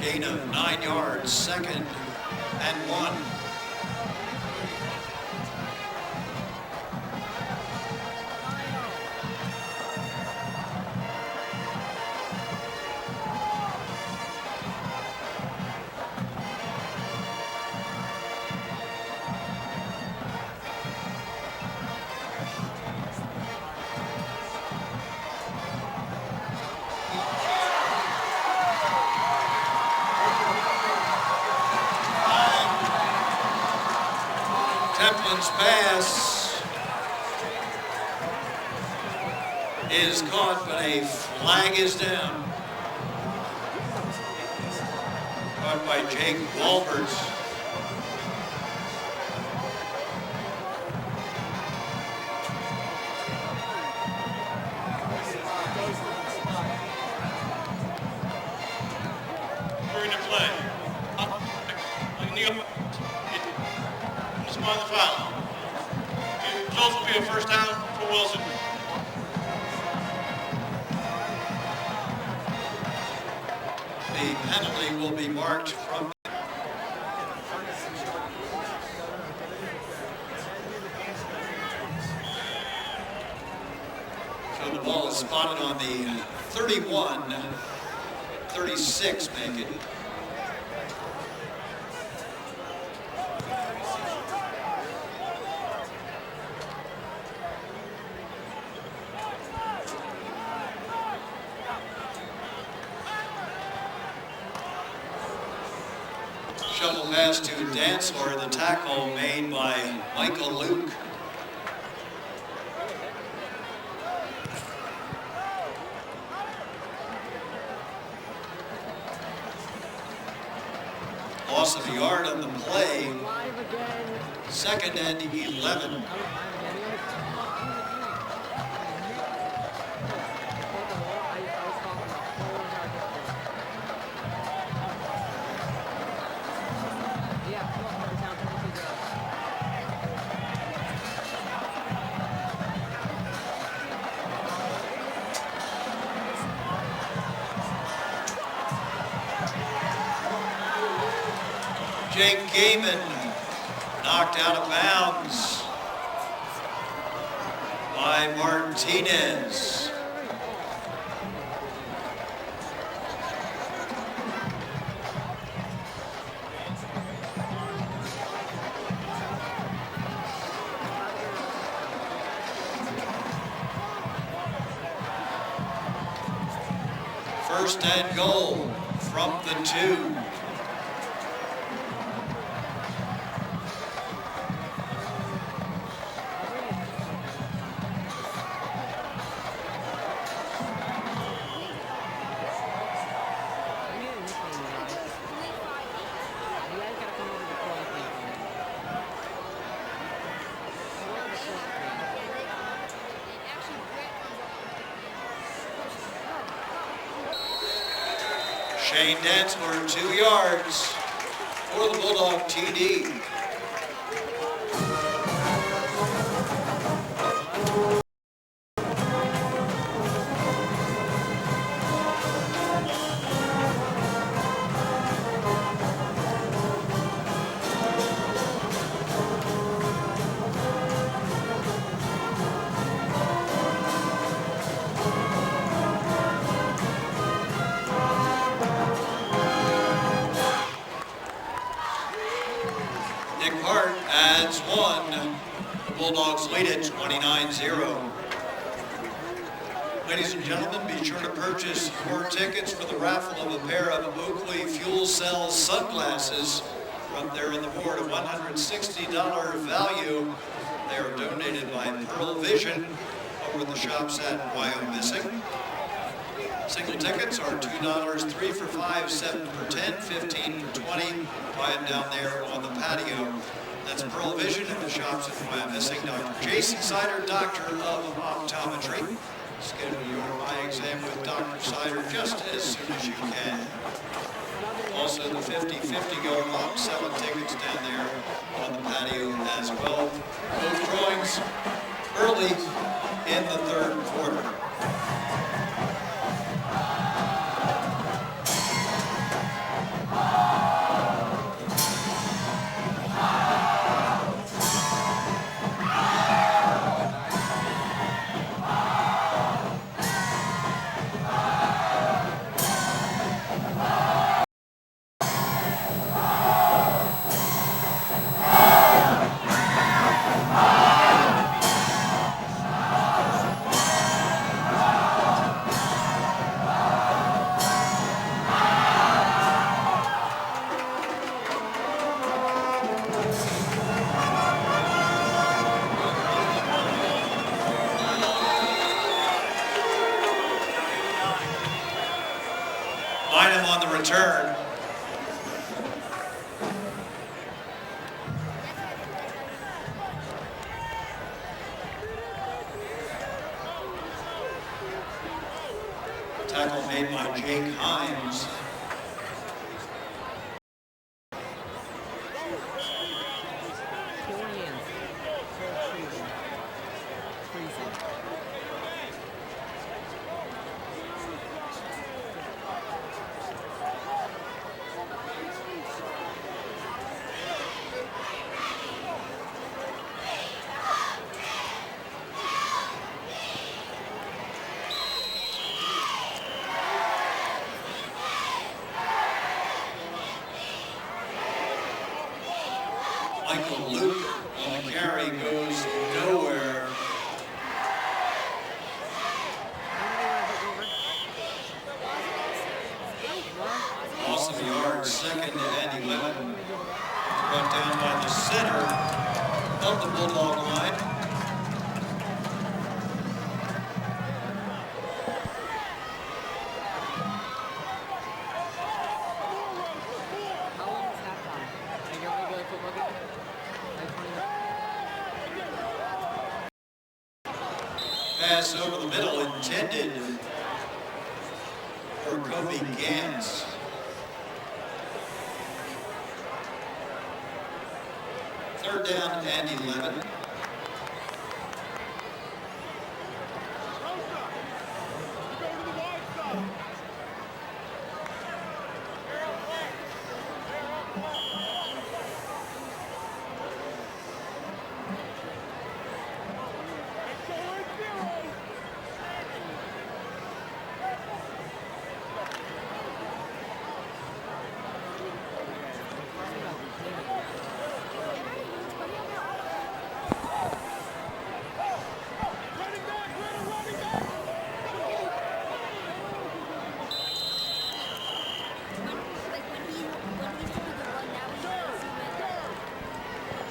Gain of 9 yards, 2nd and 1. Templin's pass is caught, but a flag is down. Caught by Jake Walbert. During the play. On the foul. Results will be a 1st down for Wilson. The penalty will be marked from spotted on the 31-36 make it. Shovel pass to Dantzler, the tackle made by Michael Luke. Loss of a yard on the play. 2nd and 11. Jake Gaiman knocked out of bounds by Martinez. First and goal from the 2. Shane Dantzler, 2 yards for the Bulldog TD. Adds 1. The Bulldogs lead it 29-0. Ladies and gentlemen, be sure to purchase your tickets for the raffle of a pair of Oakley Fuel Cell sunglasses. Up there on the board, a $160 value. They are donated by Pearl Vision over at the shops at Wyomissing. Single tickets are $2, 3 for $5, 7 for $10, 15 for $20. Buy them down there on the patio. That's Pearl Vision at the shops at Wyomissing. Dr. Jason Sider, Doctor of Optometry. Schedule your eye exam with Dr. Sider just as soon as you can. Also the 50-50 going on, selling tickets down there on the patio as well. Both drawings early in the 3rd quarter. Michael Luke on the carry goes nowhere. Loss of a yard, second and 11. Brought down by the center of the Bulldog line. How long is halftime? Like, you want me to go to football game? Like 20 minutes? Pass over the middle intended for Kobe Gans. Third down and 11.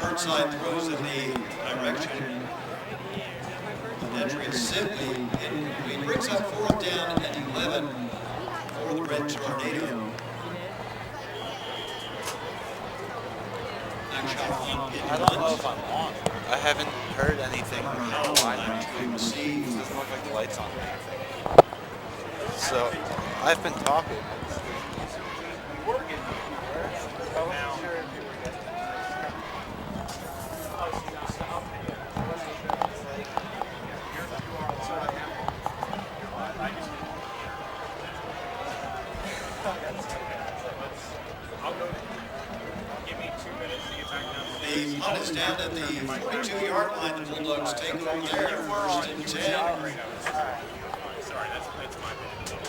Burnside throws in the direction of Nedry Sibley. It brings up fourth down and 11 for the Red Tornado. I don't know if I'm on. I haven't heard anything from the line or anything. It doesn't look like the light's on or anything. So, I've been talking. The punt is down at the 42-yard line. The Bulldogs take over there, first and 10. Sorry, that's my bad.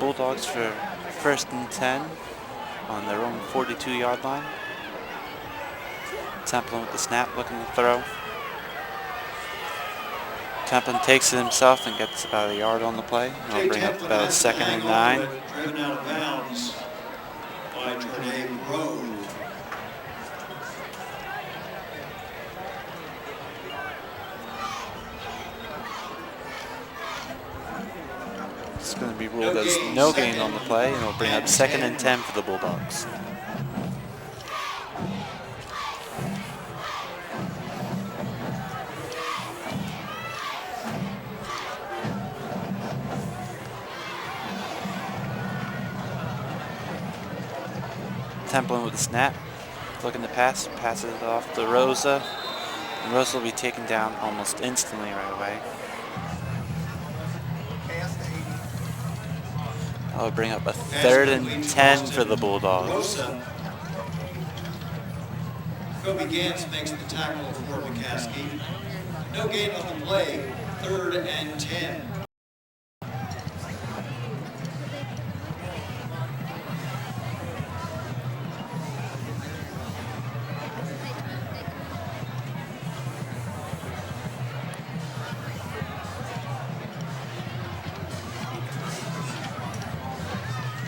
Bulldogs for first and 10 on their own 42-yard line. Templin with the snap, looking to throw. Templin takes it himself and gets about a yard on the play. He'll bring up about a second and 9. Driven out of bounds by Jordan Rowe. It's going to be ruled as no gain on the play, and it'll bring up second and 10 for the Bulldogs. Templin with the snap, looking to pass, passes it off to Rosa, and Rosa will be taken down almost instantly right away. I'll bring up a third and 10 for the Bulldogs. Kobe Gans makes the tackle for McCaskey. No gain on the play, third and 10.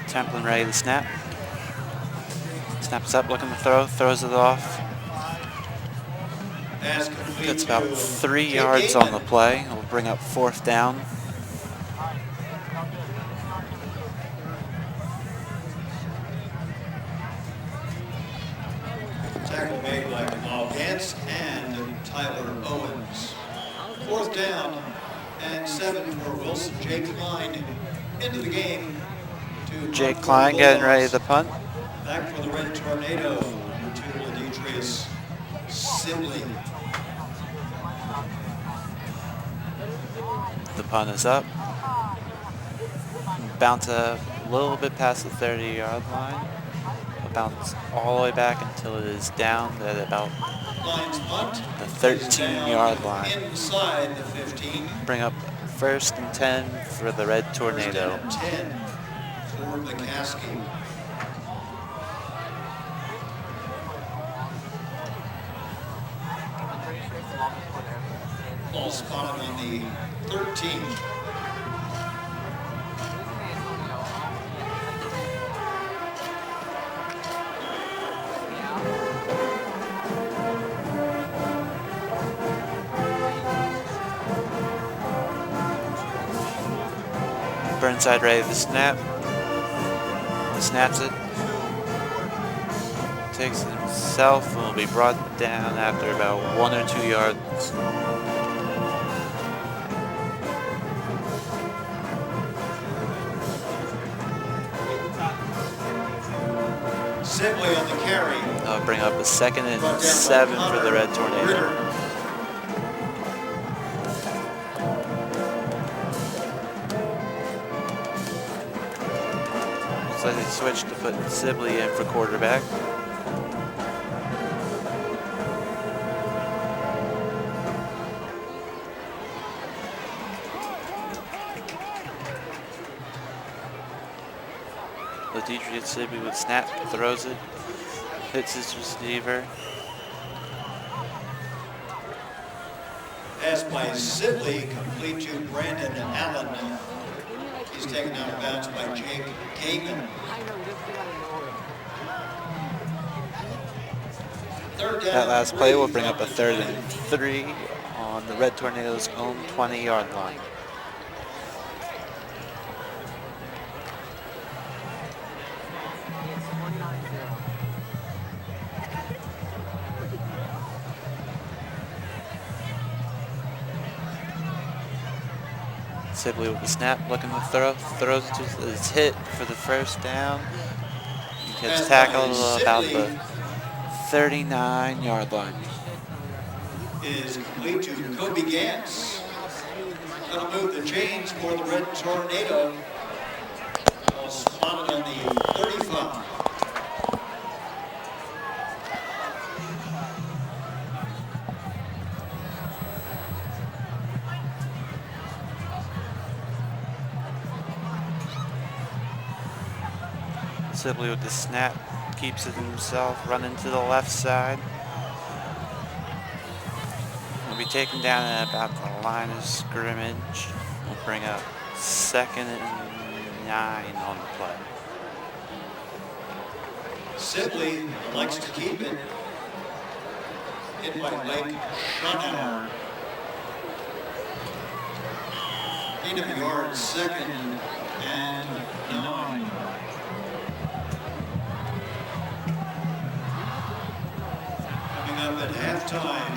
Templin ready to snap. Snaps up, looking to throw, throws it off. Gets about 3 yards on the play. It'll bring up fourth down. Tackle made by Kamal Gantz and Tyler Owens. Fourth down and 7 for Wilson J. Klein into the game. Jake Klein getting ready to punt. Back for the Red Tornado to Ladetrius Sibley. The punt is up. Bounce a little bit past the 30-yard line. Will bounce all the way back until it is down at about Lions punt the is 13-yard down line. inside the 15. Bring up 1st and 10 for the Red Tornado. 10 for McCaskey. Ball spotted on the 13. Burnside ready to snap. Snaps it. Takes it himself and will be brought down after about 1 or 2 yards. Sibley on the carry. I'll bring up a 2nd and 7 for the Red Tornado. Looks like they switched to put Sibley in for quarterback. Deidre Sibley with snap, throws it, hits his receiver. Pass by Sibley, complete to Brandon Allen. He's taken out of bounds by Jake Gaiman. That last play will bring up a 3rd and 3 on the Red Tornado's own 20-yard line. Sibley with the snap, looking to throw, throws it to his hit for the 1st down. He gets tackled about the 39-yard line. Is complete to Kobe Gantz. Going to move the chains for the Red Tornado. Ball spotted on the 35. Sibley with the snap, keeps it himself, running to the left side. Will be taken down at about the line of scrimmage. We'll bring up 2nd and 9 on the play. Sibley likes to keep it. Hit by Blake Schonauer. Gain of yards, 2nd and 9. Coming up at halftime,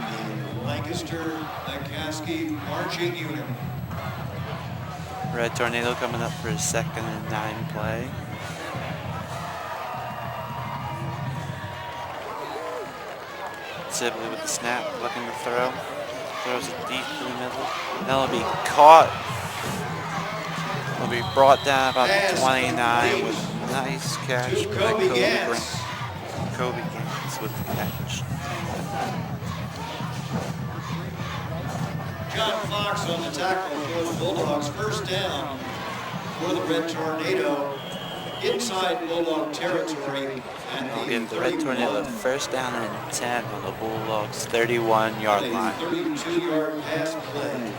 the Lancaster McCaskey marching unit. Red Tornado coming up for his 2nd and 9 play. Sibley with the snap, looking to throw. Throws it deep in the middle. That'll be caught. Will be brought down about the 29 with a nice catch by Kobe Gantz with the catch. John Fox on the tackle for the Bulldogs. 1st down for the Red Tornado. Inside Bulldog territory. We'll give the Red Tornado 1st down and 10 on the Bulldogs' 31-yard line. 32-yard pass play.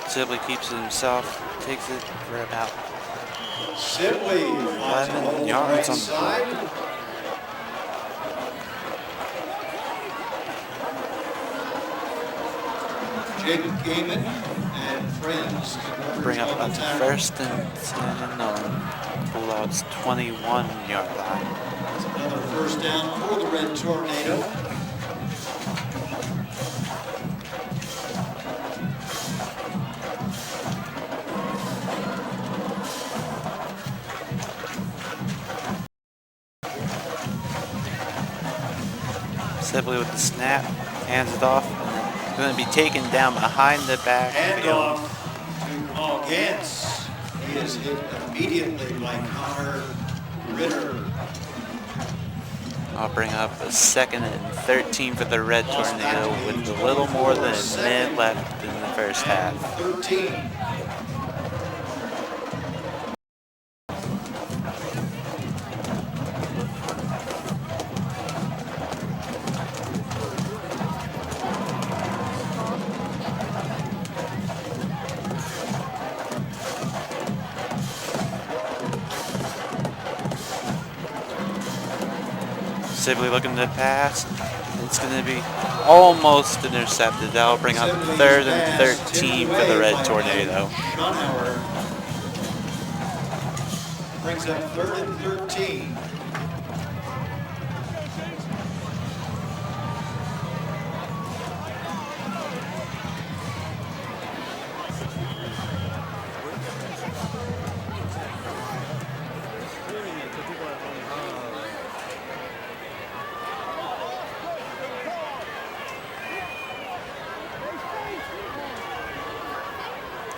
Sibley keeps it himself, takes it for about Sibley 11 yards on the play. Jacob Gaiman and friends. Bring up a 1st and 10 on Bulldogs' 21-yard line. That's another 1st down for the Red Tornado. Sibley with the snap, hands it off, and going to be taken down behind the backfield. Handoff to Paul Gantz. He is hit immediately by Connor Ritter. I'll bring up a 2nd and 13 for the Red Tornado with a little more than a minute left in the first half. 13. Sibley looking to pass. It's going to be almost intercepted. That'll bring up 3rd and 13 for the Red Tornado. Schonauer brings up 3rd and 13.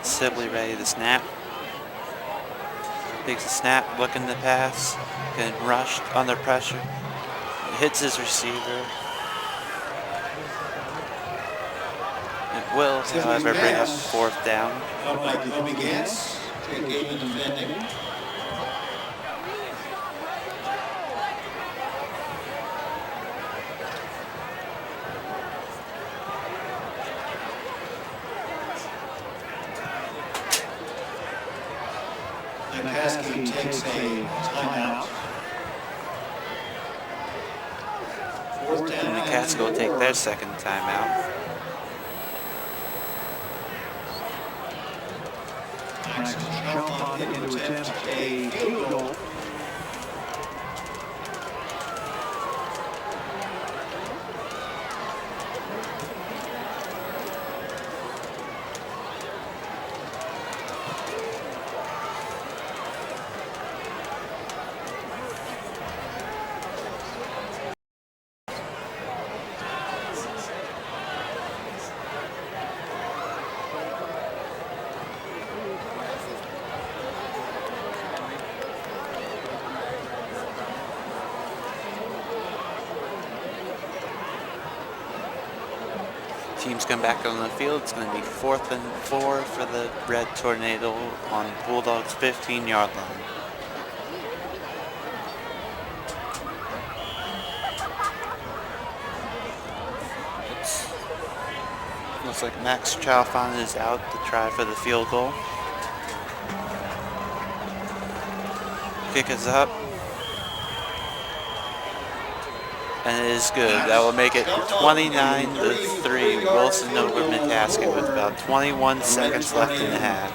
Sibley ready to snap. Takes a snap, looking to pass. Getting rushed under pressure. Hits his receiver. It will, however, bring up 4th down. Up by Kobe Gantz. Take aim in defending. McCaskey takes a timeout. 4th down. And the Cats will take their 2nd timeout. Max Chalfant into attempt a field goal. Teams come back on the field. It's going to be 4th and 4 for the Red Tornado on Bulldogs' 15-yard line. Looks like Max Chalfant is out to try for the field goal. Kick is up. And it is good. That will make it 29-3. Wilson over McCaskey with about 21 seconds left in the half.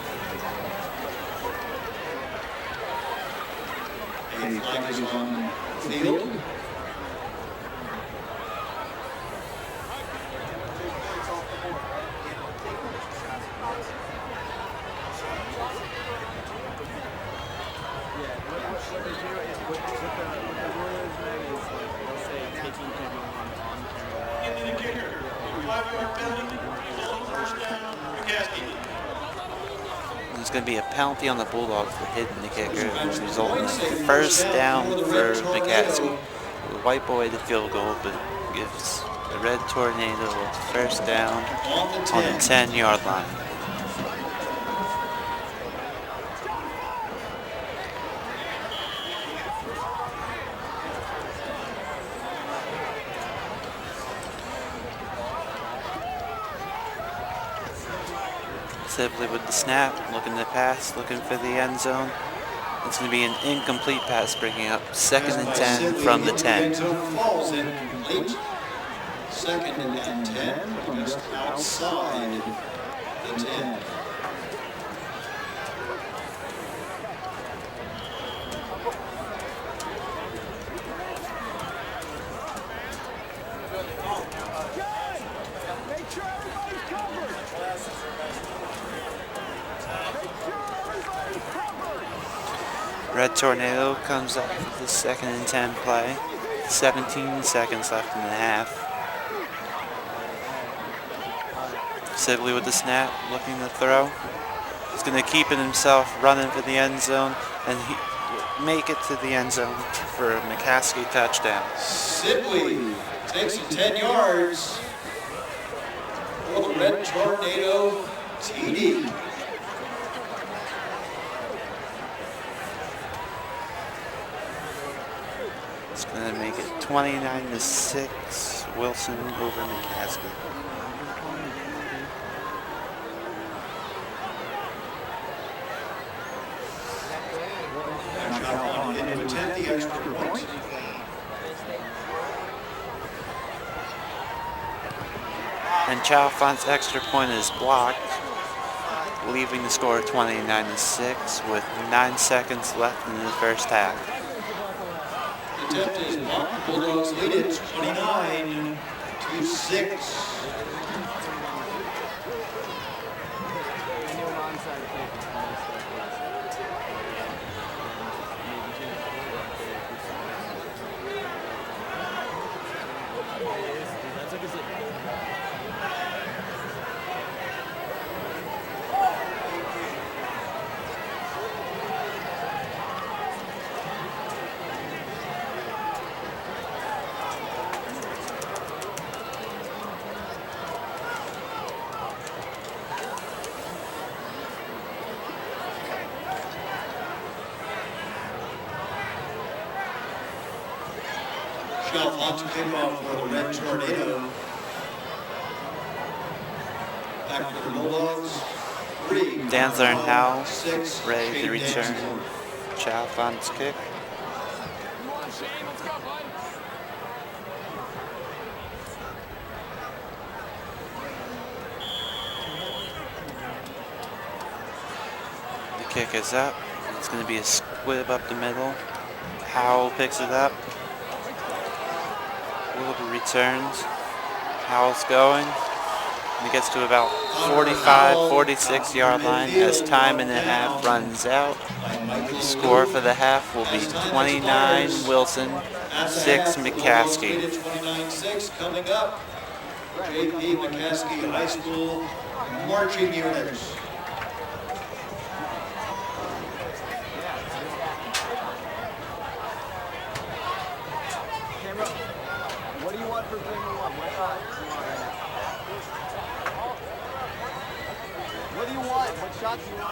A flag is on the field. There's going to be a penalty on the Bulldogs for hitting the kicker, which results in a 1st down for McCaskey. We'll wipe away the field goal, but gives the Red Tornado a 1st down on the 10-yard line. Sibley with the snap, looking to pass, looking for the end zone. It's going to be an incomplete pass, bringing up 2nd and 10 from the 10. Falls incomplete. 2nd and 10 from just outside the 10. Red Tornado comes up with the 2nd and 10 play. 17 seconds left in the half. Sibley with the snap, looking to throw. He's going to keep it himself, running for the end zone, and he make it to the end zone for a McCaskey touchdown. Sibley takes it 10 yards for the Red Tornado TD. It's going to make it 29-6. Wilson over McCaskey. And attempt the extra point. And Chalfont's extra point is blocked, leaving the score 29-6 with 9 seconds left in the first half. The attempt is blocked. Bulldogs lead it 29-6. Chalfont to kick off for the Red Tornado. Back to the Bulldogs. 3. Danzler and Howell 6. ready to return Chalfont's kick. The kick is up. It's going to be a squib up the middle. Howell picks it up. Wilbur returns. Howell's going. He gets to about 45, 46 yard line as time in the half runs out. The score for the half will be 29 Wilson, 6 McCaskey. 29-6 coming up. J.P. McCaskey High School marching units. What do you want for game 1? What shots do you want right now? What do you want? What shots do you want?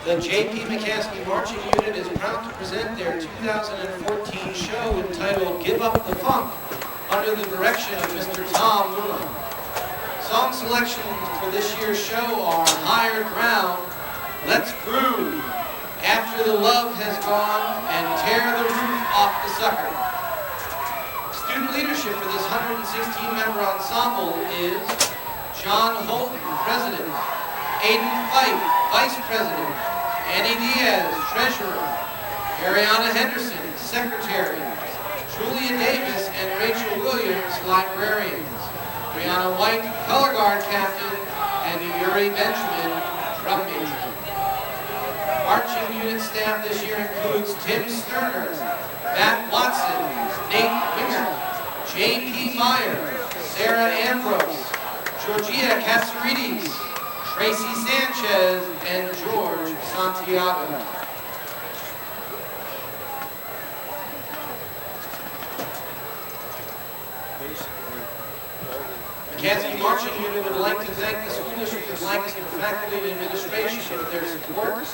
The J.P. McCaskey Marching Unit is proud to present their 2014 show entitled Give Up the Funk, under the direction of Mr. Tom Woodland. Song selections for this year's show are Higher Ground, Let's Groove, After the Love Has Gone, and Tear the Roof Off the Sucker. Student leadership for this 116-member ensemble is John Holton, President, Aiden Fife, Vice President, Annie Diaz, Treasurer, Ariana Henderson, Secretary, Julia Davis and Rachel Williams, Librarians, Brianna White, Color Guard Captain, and Yuri Benjamin, Drum Major. Marching unit staff this year includes Tim Sterner, Matt Watson, Nate Winger, J.P. Meyer, Sarah Ambrose, Georgia Katsouridis, Tracy Sanchez, and George Santiago. McCaskey Marching Unit would like to thank the school district of Lancaster faculty and administration for their support. A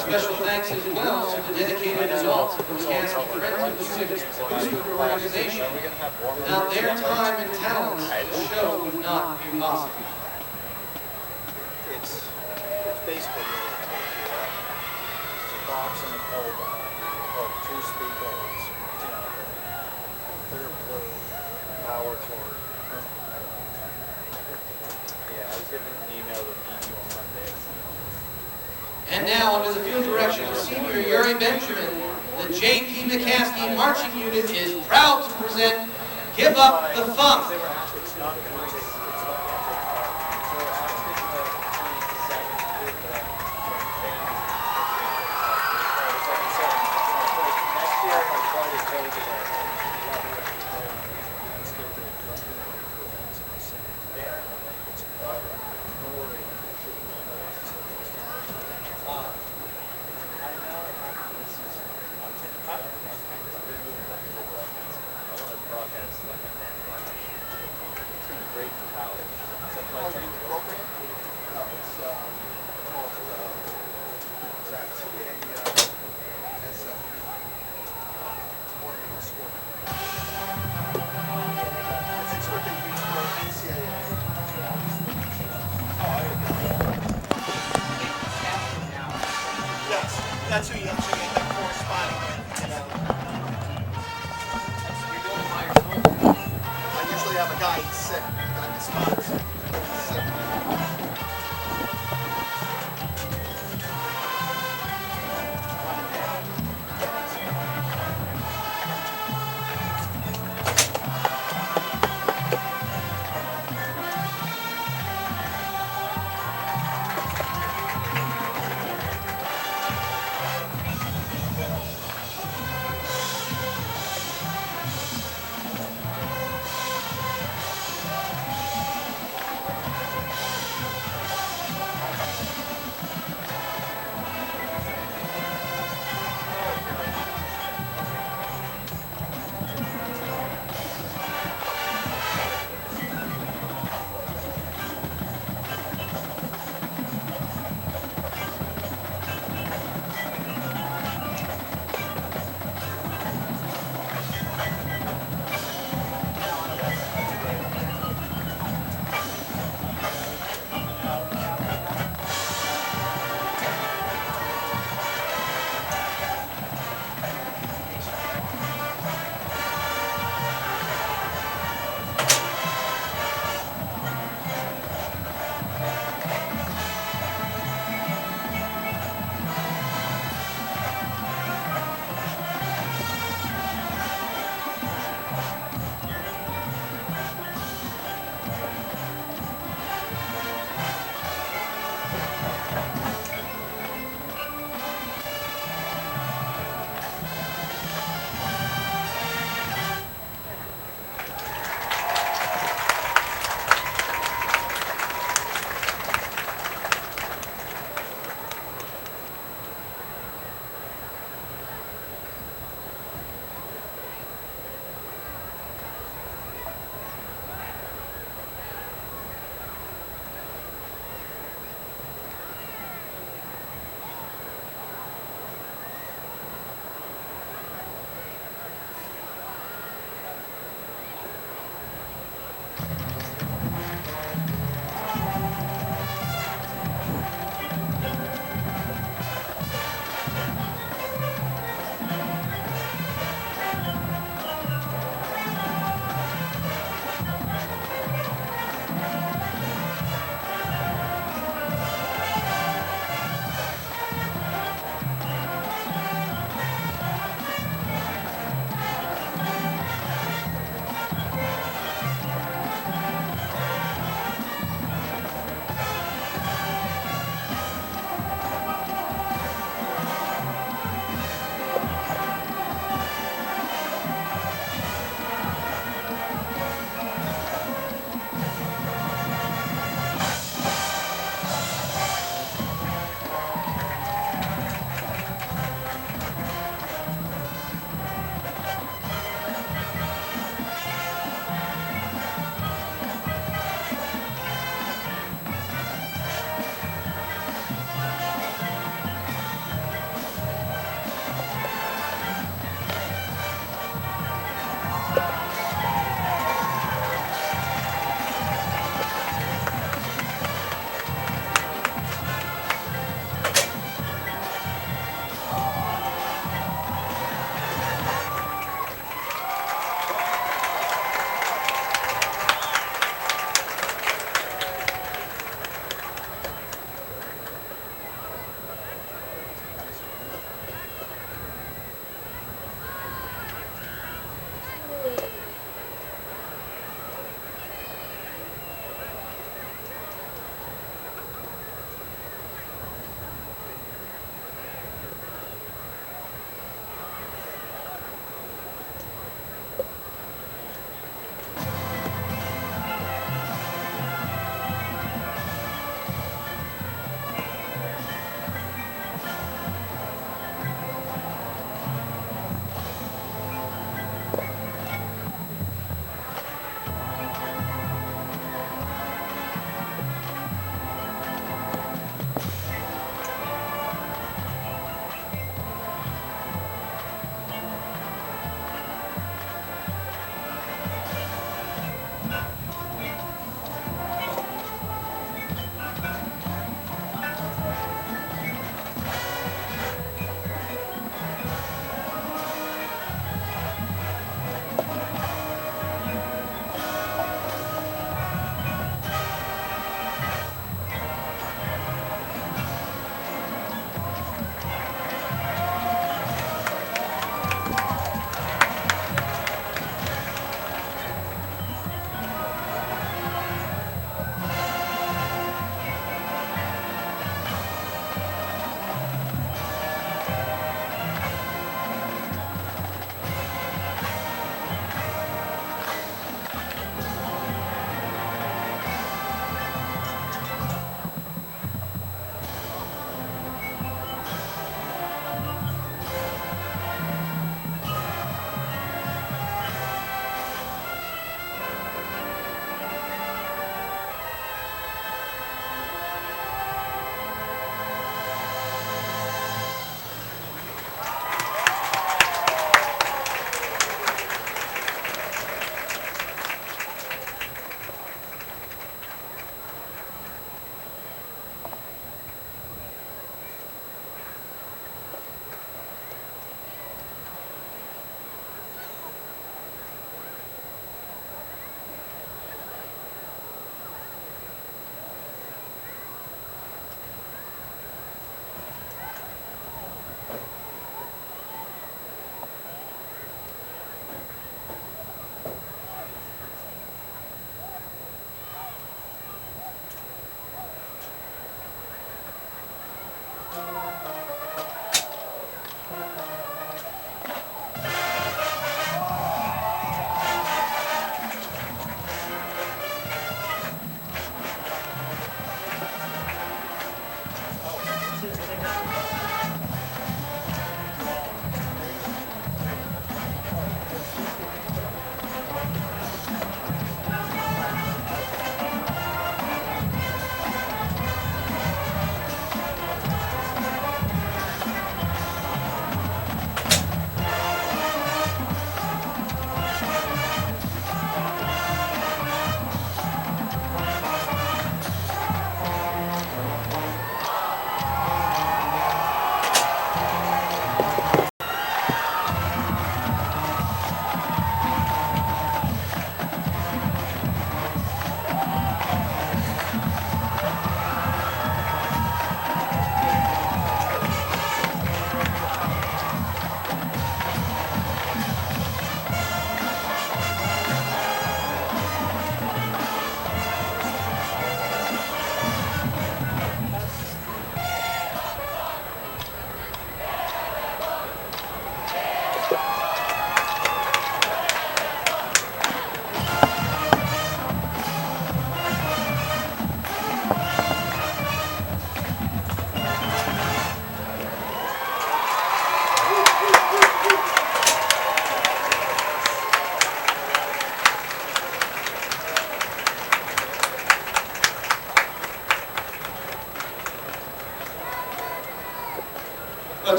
special thanks as well to the dedicated adults of the McCaskey Friends of the Sick booster organization. Without their time and talents, the show would not be possible. It's basically it's a box and a pole behind you, or 2 speakers, clear blue, power cord. Yeah, I was given an email to meet you on Monday. And now, under the field direction of Senior Yuri Benjamin, the J.P. McCaskey Marching Unit is proud to present Give Up the Funk. That's who you have to get that corresponding with, I usually have a guy sick, guy in spots. Sick.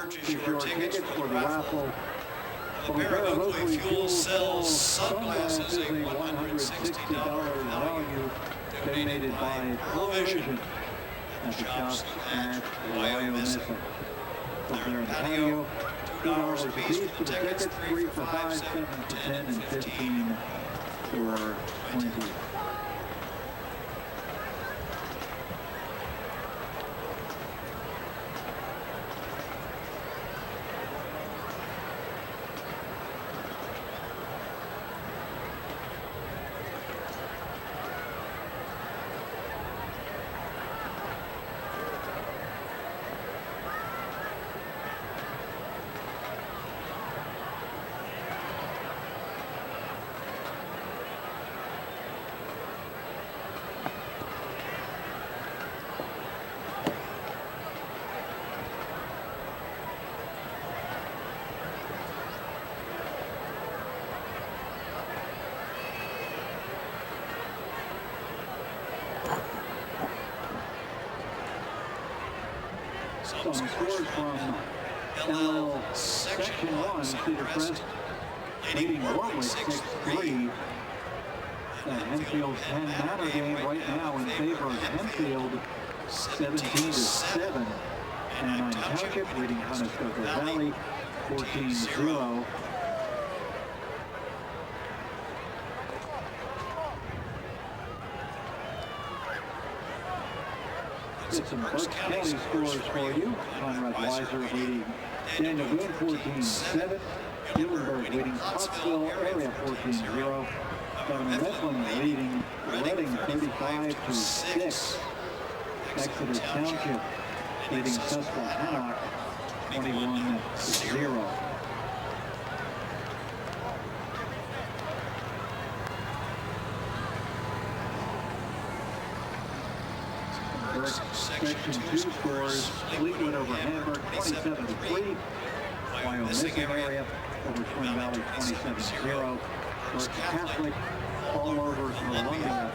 purchase Here's your tickets for the raffle. A From pair of Oakley Fuel Cell sunglasses, a $160 value, donated by Provision at the shops at Wyomissing. From there in the patio, $2 apiece for the tickets, 3 for 5, 7 for 10, and 15 for 20. Some scores from LL Section 1, Cedar Crest leading Warwick 6-3. The Henfield's Penn Manor game right now in favor of Henfield 17-7. And Township leading Conestoga Valley 14-0. Get some Berks County scores for you. Conrad Weiser leading Daniel Boone 14-7. Gillenberg leading Pottsville area 14-0. Governor Mifflin leading Reading 35-6. Exeter Township leading Susquehannock 21-0. Section 2 scores, Fleetwood over Hamburg 27-3. Wyomissing area over Twin Valley 27-0. Berks Catholic all over Columbia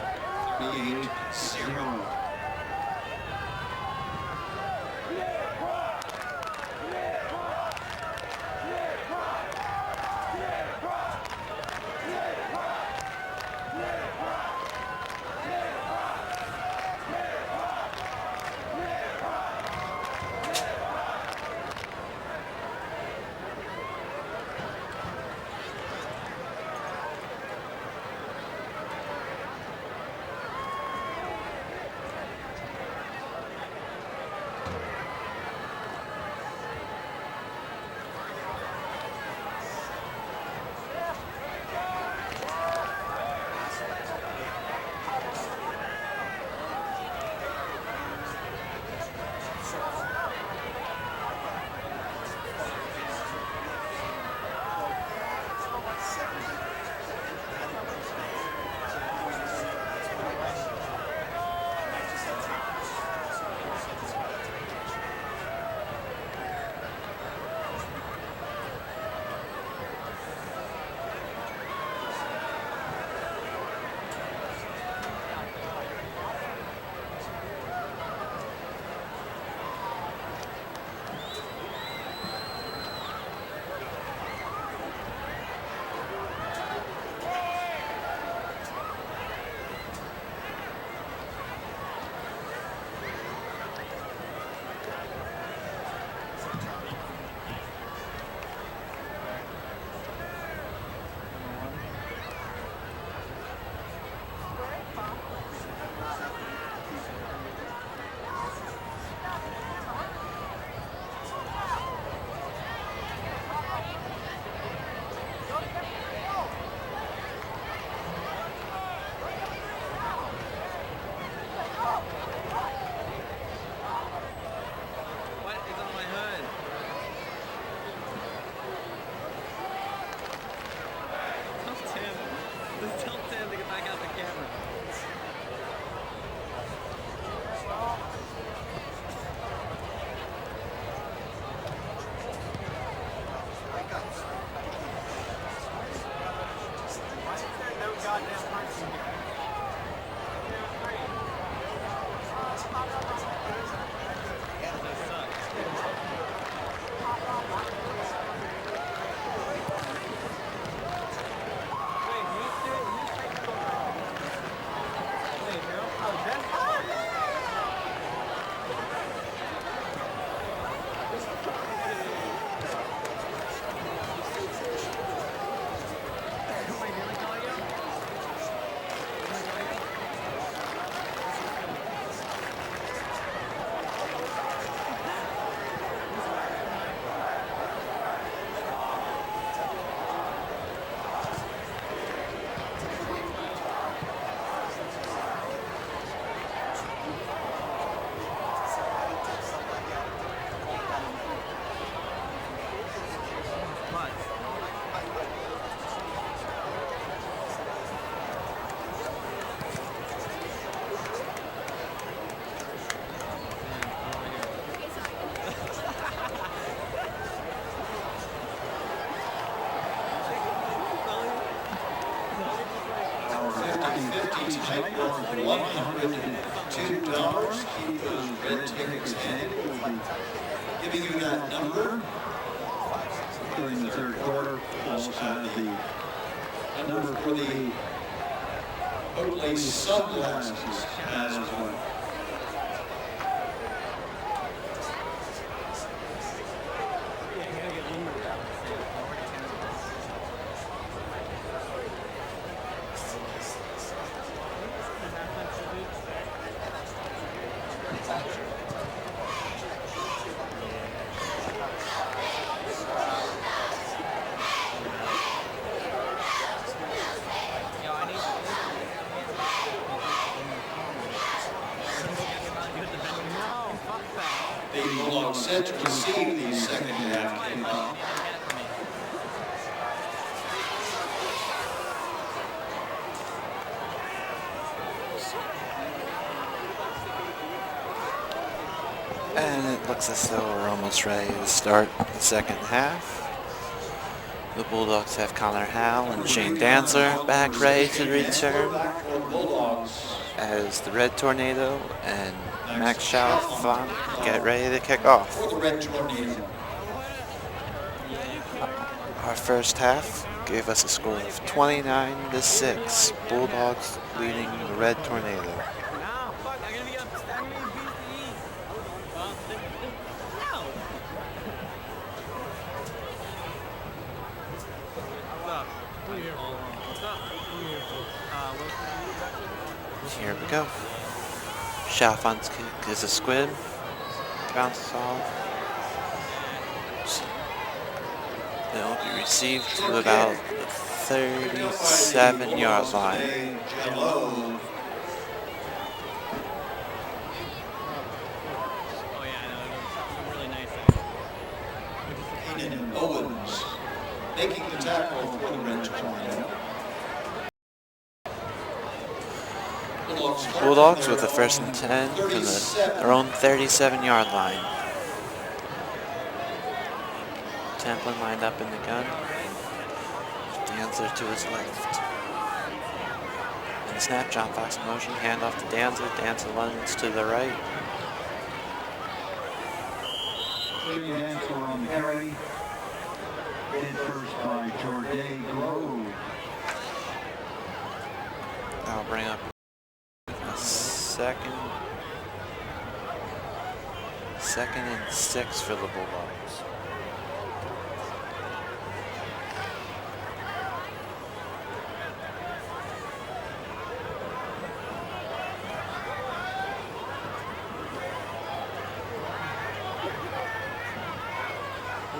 38-0. $50 tonight worth $102. Keep those red tickets handy. Giving you that number during the third quarter. Also have the number for the Oakley sunglasses as well. The Bulldogs set to receive the second half kickoff. And it looks as though we're almost ready to start the second half. The Bulldogs have Connor Howell and Shane Dancer back ready to return as the Red Tornado and Max Chalfant get ready to kick off. For the Red Tornado. Our first half gave us a score of 29-6. Bulldogs leading the Red Tornado. Here we go. Chalfant's kick is a squib. Bounces off. It'll be received to about the 37-yard line. Owens making the tackle for the Red Tornado. Bulldogs with a 1st and 10 from their own 37-yard line. Templin lined up in the gun. Dancer to his left. And snap, John Fox in motion, handoff to Dancer. Dancer runs to the right. Dancer on carry. Hit first by Jordan Grove. That'll bring up second and 6 for the Bulldogs.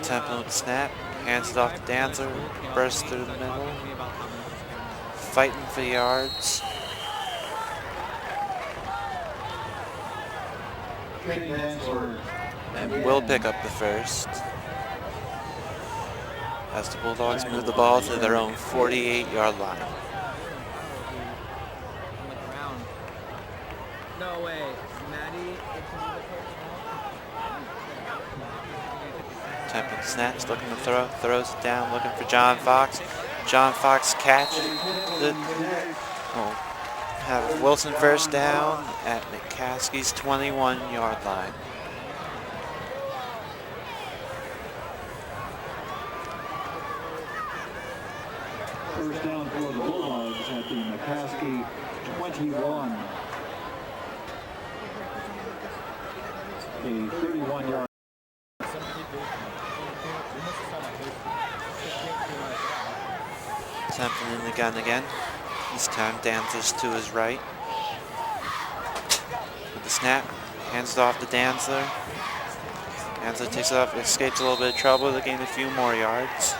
Templin with the snap, hands it off to Dancer, bursts through the middle, fighting for yards. And will pick up the first as the Bulldogs move the ball to their own 48-yard line. No way. Maddie. Templin snaps, looking to throw, throws it down, looking for John Fox. John Fox catch. Have Wilson first down at McCaskey's 21-yard line. First down for the Bulldogs at the McCaskey 21. A 31-yard. Templin in the gun again. This time Dancer's to his right. With the snap, hands it off to Dancer. Dancer takes it off, escapes a little bit of trouble to gain a few more yards.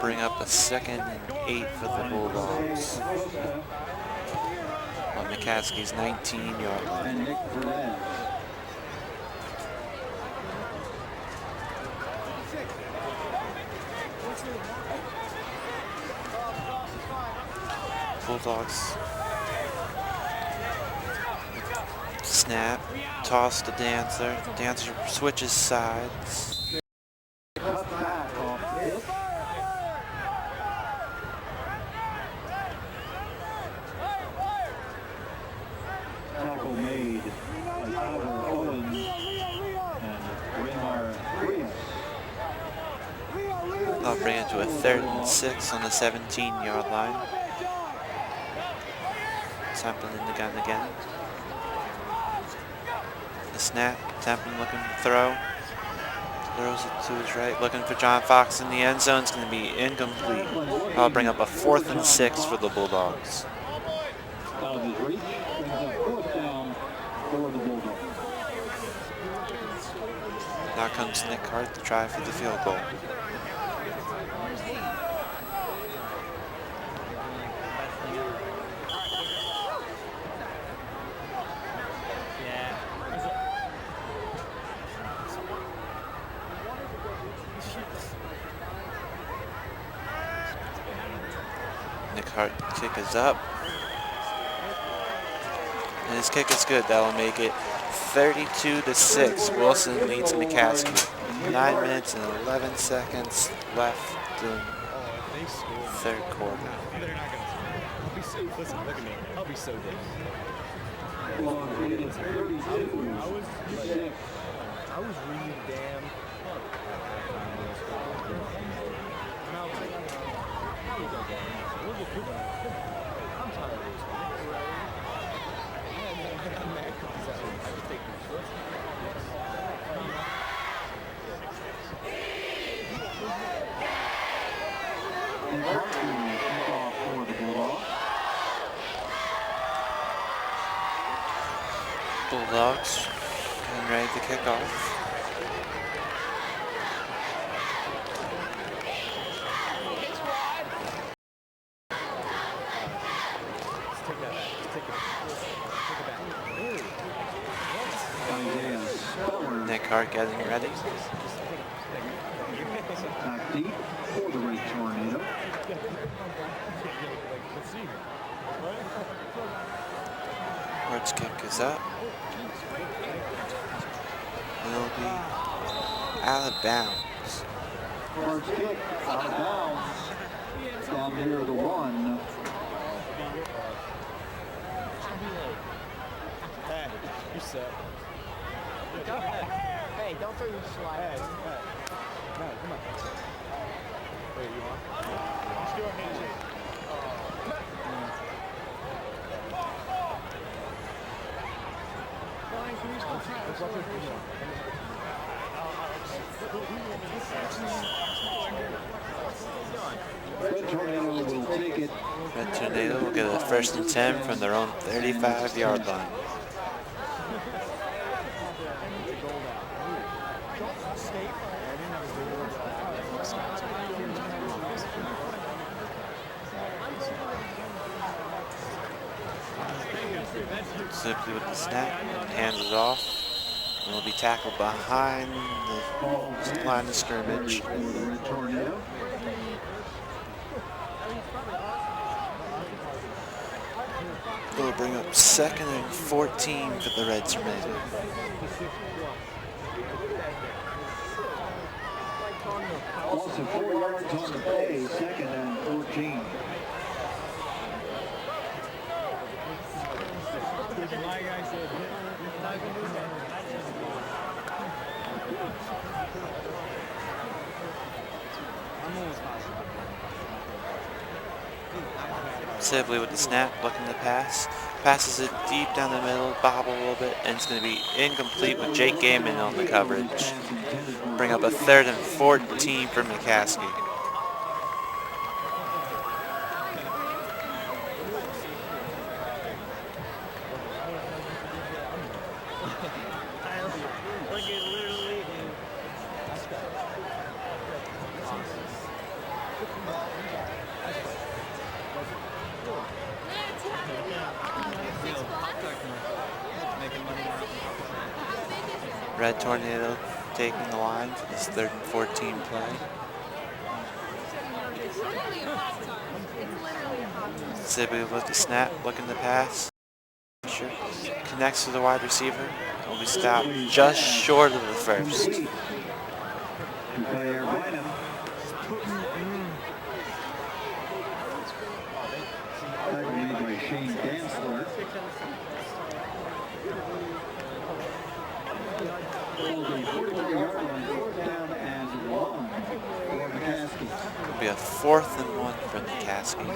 Bring up a 2nd and 8 for the Bulldogs on McCaskey's 19-yard line. Bulldogs snap, toss to Dancer. Dancer switches sides. into a 3rd and 6 on the 17-yard line. Templin in the gun again. The snap, Templin looking to throw. Throws it to his right, looking for John Fox in the end zone. It's going to be incomplete. I'll bring up a 4th and 6 for the Bulldogs. Out of his reach, brings up 4th down for the Bulldogs. Now comes Nick Hart to try for the field goal. Nick Hart kick is up. And his kick is good. That'll make it 32-6. Wilson leads McCaskey. 9 minutes and 11 seconds left in the 3rd quarter. They're not going to score. I'll be so, listen, look at me. I'll be so dead. I was really damn. I'm tired of this. I'm mad because I just take my foot. Bulldogs getting ready to kick off. Nick Hart getting ready. Back deep for the Red Tornado. Hart's kick is up. It'll be out of bounds. Hart's kick out of bounds. Down here the 1. Hey, you suck. Hey, don't throw your slide. Hey. No, come on. Wait, you want? Let's do a handshake. Red Tornado will take it. Red Tornado will get a 1st and 10 from their own 35-yard line. Simply with the snap, hands it off, and will be tackled behind the line of scrimmage. It'll bring up 2nd and 14 for the Red Tornado. Also 4 yards on the play, 2nd and 14. Sibley with the snap, looking to pass. Passes it deep down the middle, bobble a little bit, and it's going to be incomplete with Jake Gaiman on the coverage. Bring up a 3rd and 14 for McCaskey. Red Tornado taking the line for this 3rd and 14 play. Sibley with the snap, looking to pass. Connects to the wide receiver. Will be stopped just short of the 1st. Be be a 4th and 1 for McCaskey.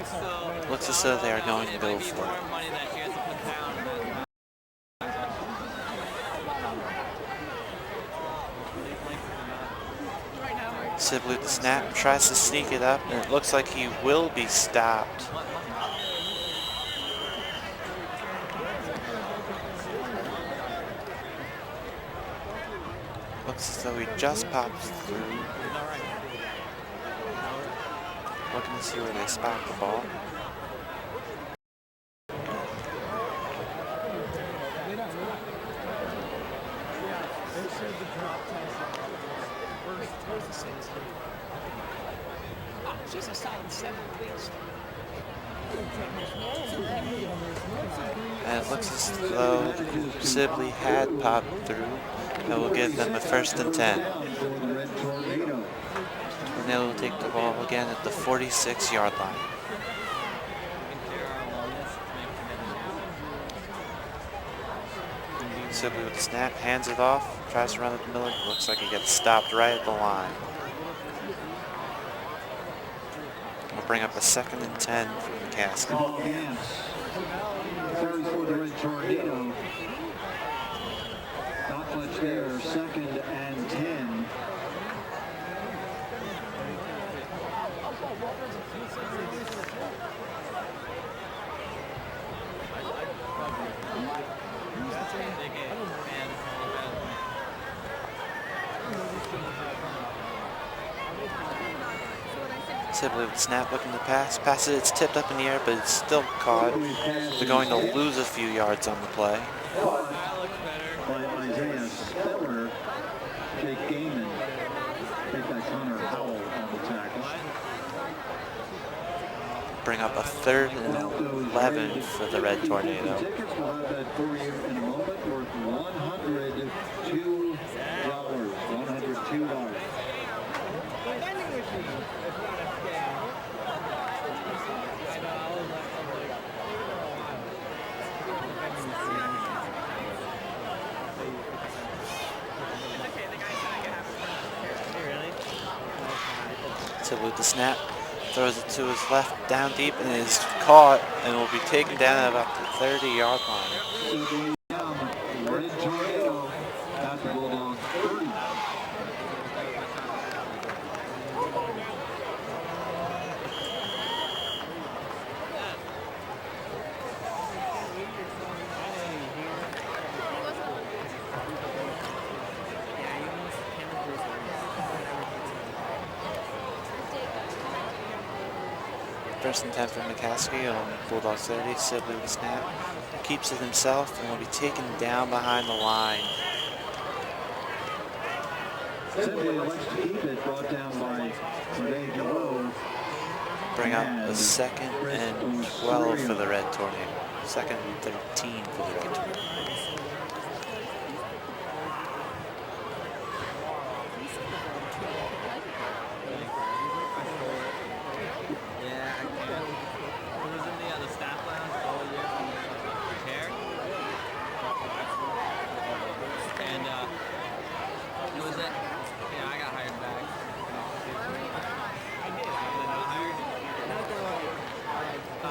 So, Looks as though they are going to go might be for more it. money that she has to put down. Sibley the snap, tries to sneak it up, and it looks like he will be stopped. Looks as though he just pops through. Looking to see where they spot the ball. She's a solid 7 at least. And it looks as though Sibley had popped through. That will give them a 1st and 10. And they will take the ball again at the 46-yard line. Sibley with the snap, hands it off, tries to run up the middle. Looks like he gets stopped right at the line. We'll bring up a 2nd and 10 for McCaskey. Third for the Red Tornado. Not much there. 2nd and 10. Sibley with the snap, looking to pass. Passes it, it's tipped up in the air, but it's still caught. They're going to lose a few yards on the play. By Isaiah Spiller, Jake Gaiman, take that Connor Howell on the tackle. Bring up a 3rd and 11 for the Red Tornado. Tickets, we'll have that for you in a moment, worth $102. $102. Sibley with the snap, throws it to his left, down deep, and is caught and will be taken down at about the 30-yard line. Red Tornado at the Bulldog 30. First and 10 for McCaskey on Bulldogs 30. Sibley with the snap, keeps it himself, and will be taken down behind the line. Sibley elects to keep it, brought down by Renee Gallo. Bring up a 2nd and 12 for the Red Tornado. 2nd and 13 for the Red Tornado.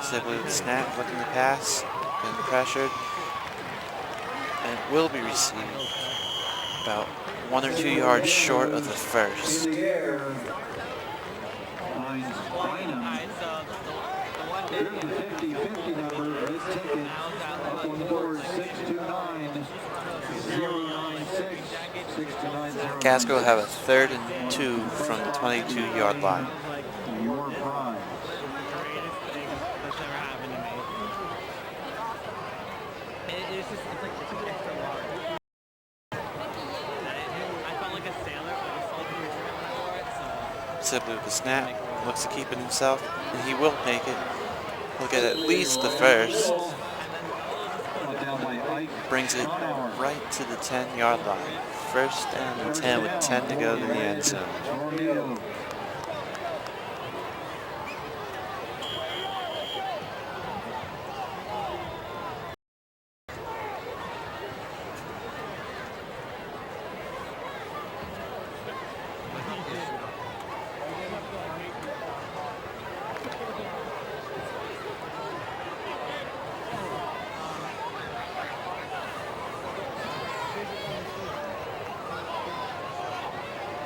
Sibley with the snap, looking to pass, been pressured, and it will be received about 1 or 2 yards short of the 1st. In the air, finds Bynum. Here's the 50-50 number, red ticket, up on the board, 629-096, 629-096. Casco will have a 3rd and 2 from the 22-yard line. Your prize. Sibley with the snap, looks to keep it himself, and he will make it. He'll get at least the 1st. Brings it right to the 10-yard line. 1st and 10 with 10 to go to the end zone.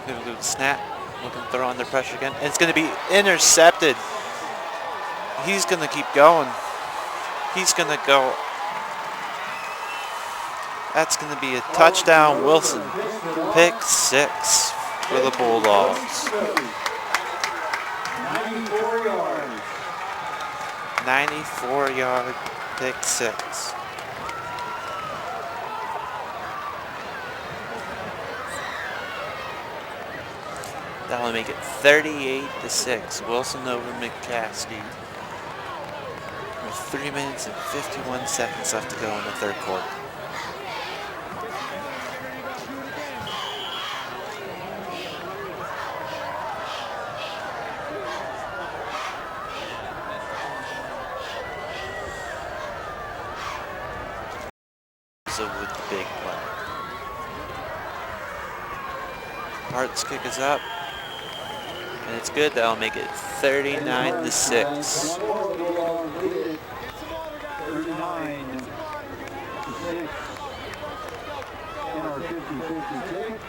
He'll do the snap. Looking to throw under pressure again. And it's going to be intercepted. He's going to keep going. He's going to go. That's going to be a touchdown, Wilson. Pick 6 for the Bulldogs. 94 yards. 94-yard pick 6. That'll make it 38-6. Wilson over McCaskey. With 3 minutes and 51 seconds left to go in the third quarter. So with the big play. Hart's kick is up. And it's good. That'll make it 39-6. 39-6 in our 50-50 ticket.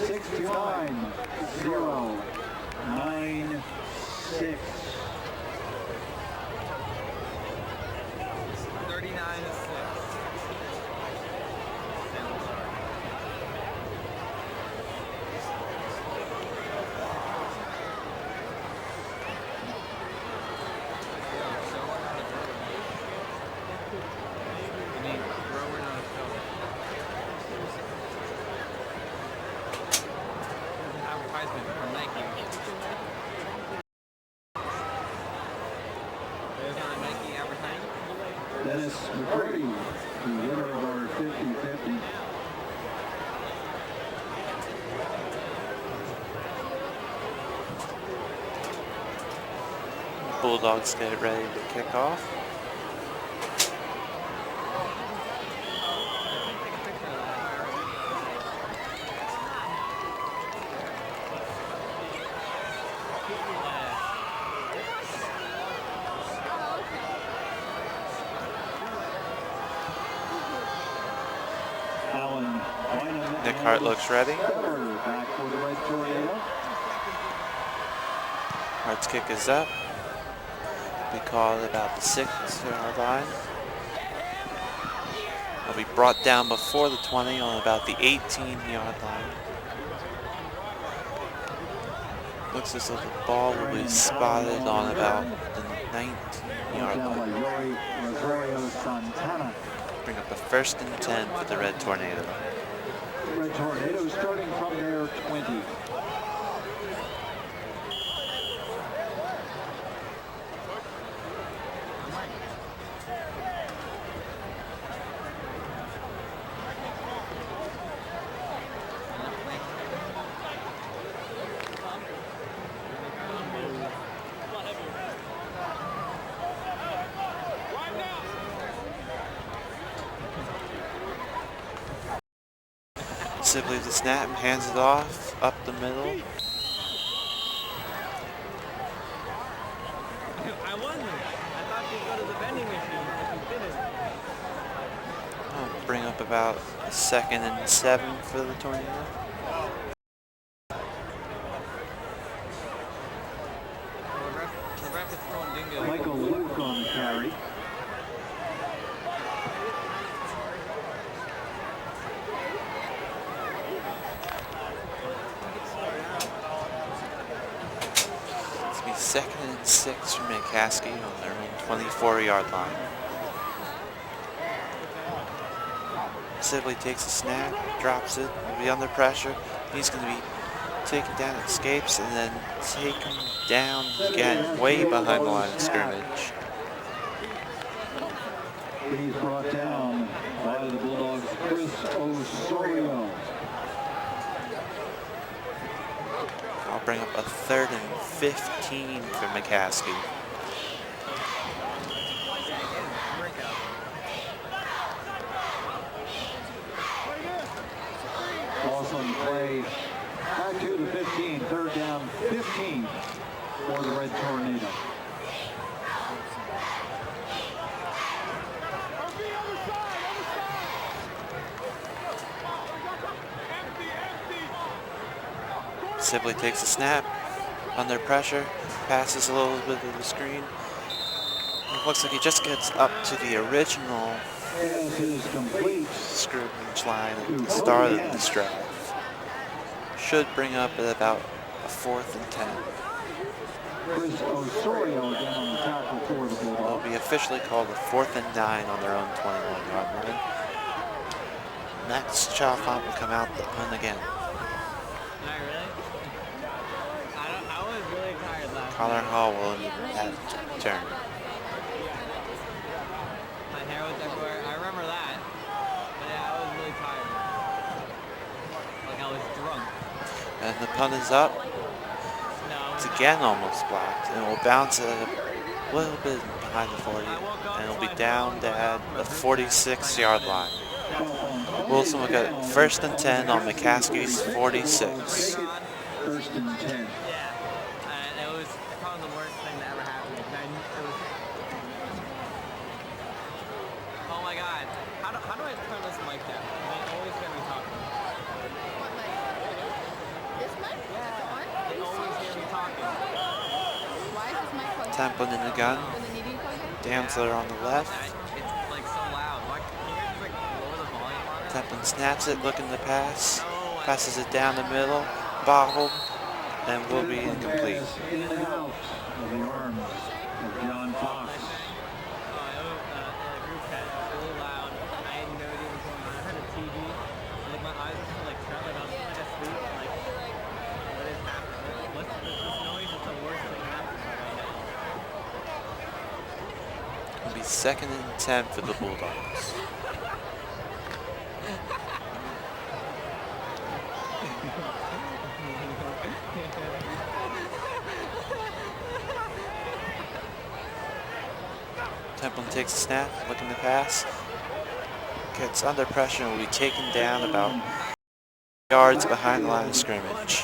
69096. 39-6. Dennis McCurdy, the winner of our 50-50. Bulldogs get ready to kick off. Nick Hart looks ready. Back for the Red Tornado. Hart's kick is up. We call it about the 6-yard line. It'll be brought down before the 20 on about the 18-yard line. Looks as though the ball will be spotted on about the 19-yard line. Bring up a 1st and 10 for the Red Tornado. Red Tornado starting from their 20. Simply the snap, hands it off, up the middle. I wondered. I thought you'd go to the vending machine, but you didn't. I'll bring up about a 2nd and 7 for the Tornado. Michael Luke on the carry. It's be 2nd and 6 for McCaskey on their own 24-yard line. Sibley takes a snap, drops it, will be under pressure. He's going to be taken down, escapes, and then taken down again, way behind the line of scrimmage. He's brought down by the Bulldogs, Chris Osorio. I'll bring up a 3rd and 15 for McCaskey. Awesome play. Back to the 15, 3rd down, 15 for the Red Tornado. Simply takes a snap under pressure, passes a little bit of the screen. It looks like he just gets up to the original scrimmage line at the start of this drive. Should bring up at about a 4th and 10. It'll be officially called a 4th and 9 on their own 21-yard line. Next, Chalfont will come out the punt again. I was really tired last Connor night. Hall will at turn. My hair was everywhere. I remember that. But yeah, I was really tired. Like I was drunk. And the punt is up. It's again almost blocked. And it will bounce a little bit behind the 40. And it'll be down at the 46-yard line. Wilson will get 1st and 10 on McCaskey's 46. 1st and 10. Yeah. It was probably the worst thing that ever happened. Oh my god. How do I turn this mic down? I always hear me talking. What mic? This mic? That's on? They always hear me talking. Why is this mic plugged in? Templin in the gun. Does it need to be plugged in? Dantzler on the left. It's like so loud. Why can you guys just like lower the volume on it? Templin snaps it, looking to pass. Passes it down the middle. Bobbled. And will be incomplete. In and out of the arms of John Fox. Group chat was really loud. I had no idea what was going on. I heard a TV. Like my eyes were like shut, and I was like asleep. Like, what is happening? What's this noise? It's the worst thing happening right now. It'll be 2nd and 10 for the Bulldogs. Templin takes a snap, looking to pass. Gets under pressure and will be taken down about yards behind the line of scrimmage.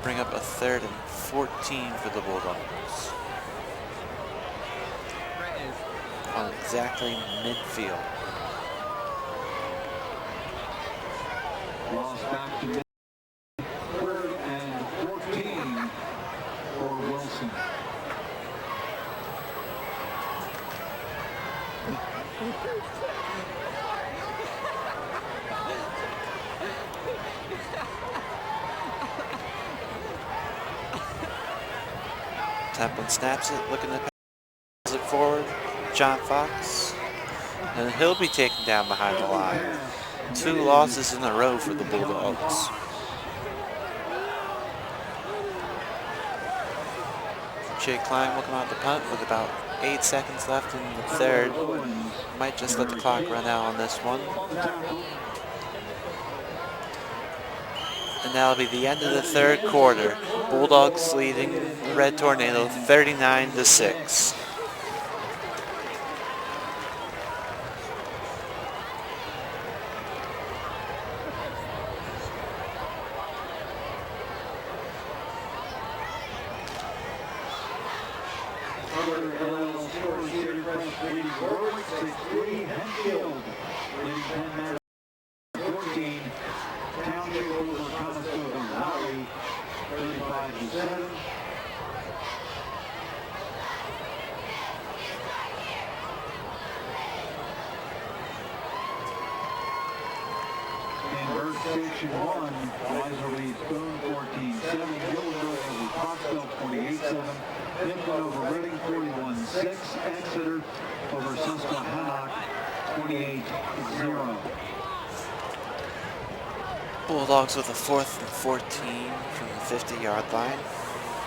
Bring up a 3rd and 14 for the Bulldogs. On exactly midfield. Lost back to mid. 3rd and 14 for Wilson. Templin snaps it, looking to pass it forward. John Fox. And he'll be taken down behind the line. 2 losses in a row for the Bulldogs. Jake Klein will come out the punt with about 8 seconds left in the 3rd. Might just let the clock run out on this one. And that'll be the end of the 3rd quarter. Bulldogs leading the Red Tornado 39-6. Station 1, Weiser leads Boone 14-7, Gilbert over Pottsville 28-7, Mifflin over Reading 41-6, Exeter over Susquehannock 28-0. Bulldogs with a 4th and 14 from the 50-yard line.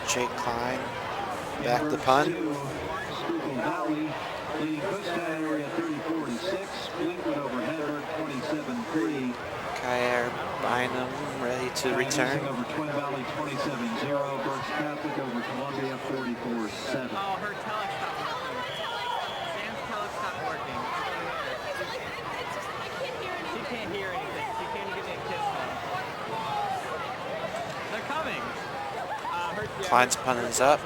Jake Klein back to punt. Schuylkill Valley leading Kutztown area 34-6, Fleetwood over Hedberg 27-3. Kyer Bynum ready to return. Over Twin Valley 27-0. Berks Catholic over Columbia 44-7. Oh, her telex stopped working. Sam's telex stopped working. She can't hear anything. She can't even give me a kiss now. They're coming. Klein's punt is up.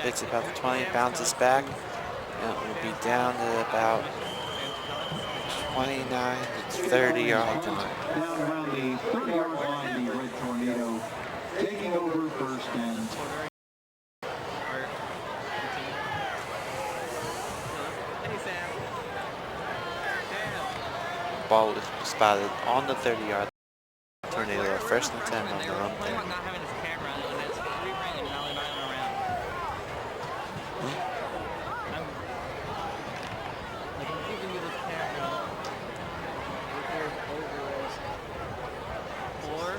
Takes about the 20, bounces back. And it will be down to about 29 to 30-yard line. Down around the 30-yard line, the Red Tornado taking over first and Ball was spotted on the 30-yard line. Tornado first and 10 on their own 30. Not having his camera and it's free range and now they're not around. I'm giving you this camera. Here's over as 4.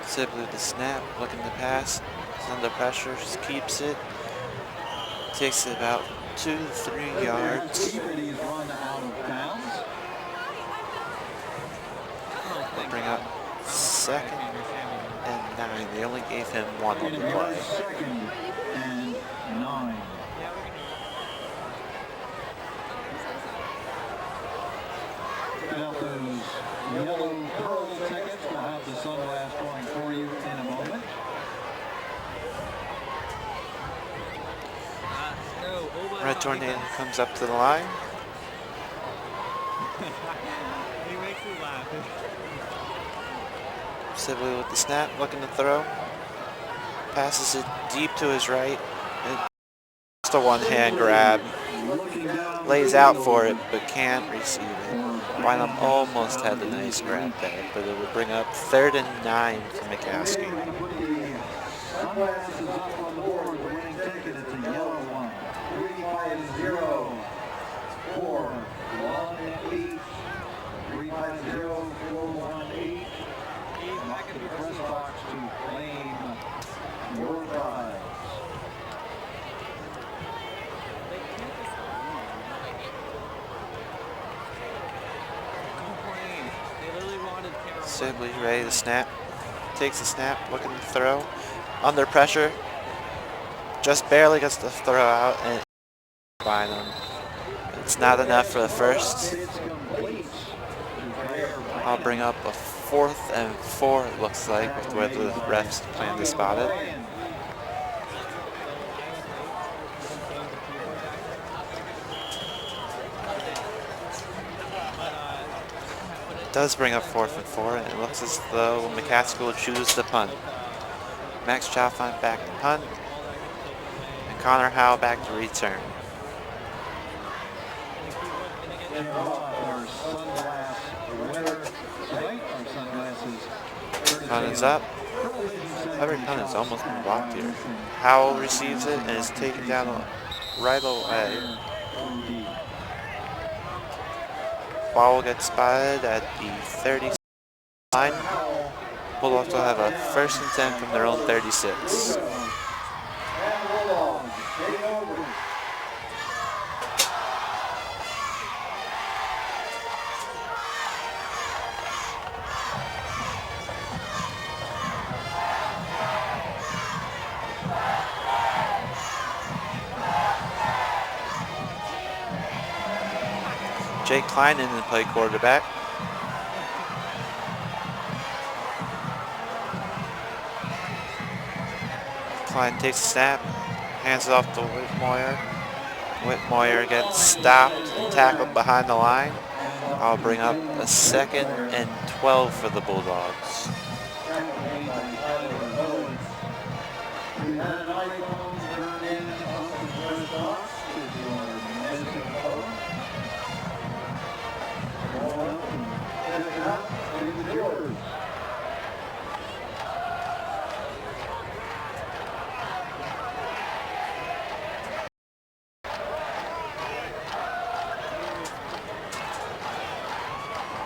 Sibley with the snap, looking to pass. He's under pressure, just keeps it. Takes it about 2 to 3 yards. Bring up 2nd and 9. They only gave him 1 on the play. 2nd and 9. Check out those yellow pearl tickets. We'll have the sunglass going for you in a moment. Red Tornado comes up to the line. He makes me laugh. Sibley with the snap, looking to throw. Passes it deep to his right. Just a one-hand grab. Lays out for it, but can't receive it. Bynum almost had the nice grab there, but it would bring up 3rd and 9 for McCaskey. Sunglasses up on the board. The winning ticket. It's a yellow one. 350 418. 350 418. Back to the press box to claim your prize. Sibley ready to snap. Takes the snap, looking to throw. Under pressure. Just barely gets the throw out and Bynum. It's not enough for the first. I'll bring up a 4th and 4, it looks like, with where the refs plan to spot it. Does bring up 4th and 4, and it looks as though McCaskey will choose the punt. Max Chalfant back to punt, and Connor Howe back to return. Punt is up. Every punt has almost been blocked here. Howell receives it and is taken down right away. Ball will get spotted at the 30 line. Bulldogs will have a 1st and 10 from their own 36. Jake Klein in to play quarterback. Klein takes a snap, hands it off to Whitmoyer. Whitmoyer gets stopped and tackled behind the line. I'll bring up a 2nd and 12 for the Bulldogs.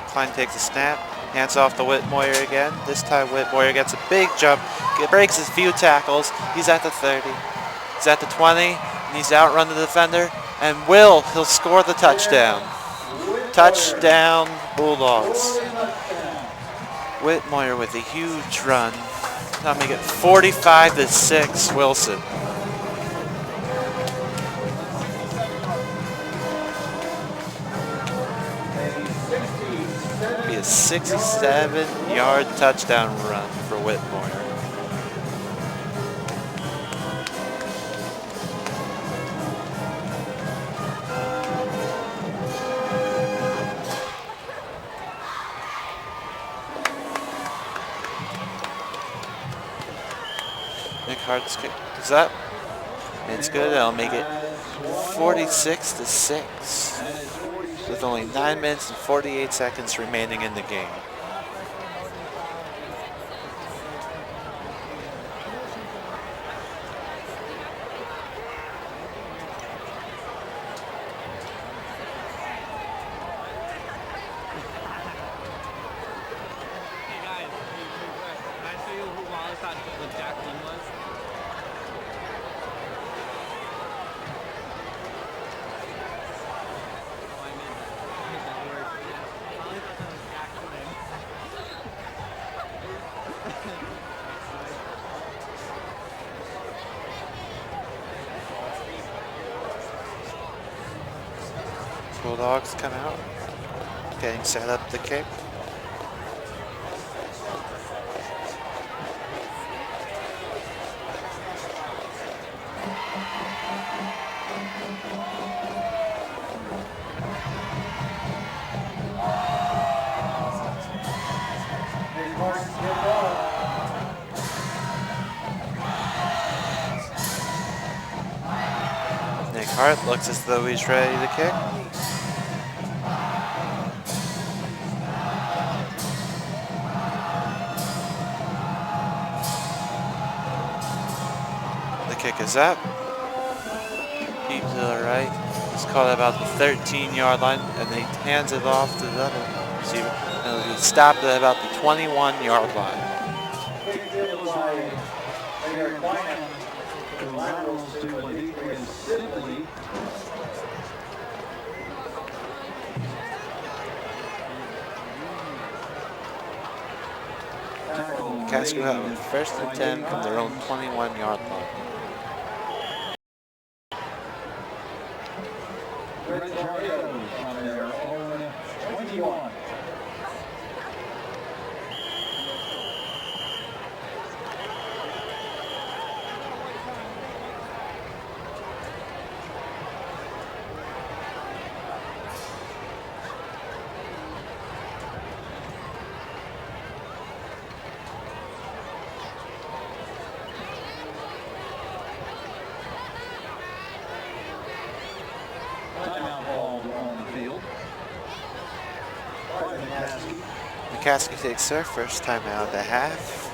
Klein takes a snap, hands off to Whitmoyer again. This time Whitmoyer gets a big jump, breaks his few tackles. He's at the 30, he's at the 20, and he's outrun the defender. And he'll score the touchdown. Touchdown, Bulldogs. Whitmoyer with a huge run. Now make it 45-6, Wilson. Be a 67-yard touchdown run for Whitmoyer. Nick Hart's kick is up. It's good. It'll make it 46-6 with only 9 minutes and 48 seconds remaining in the game. Bulldogs come out, getting set up the kick. Nick Hart looks as though he's ready to kick. The kick is up. Deep to the right. He's caught at about the 13-yard line, and he hands it off to the other receiver. And it'll be stopped at about the 21-yard line. McCaskey have a 1st and 10 from their own 21-yard line. Red Chargers from their own 21. Timeout ball on the field. McCaskey takes their first time out of the half.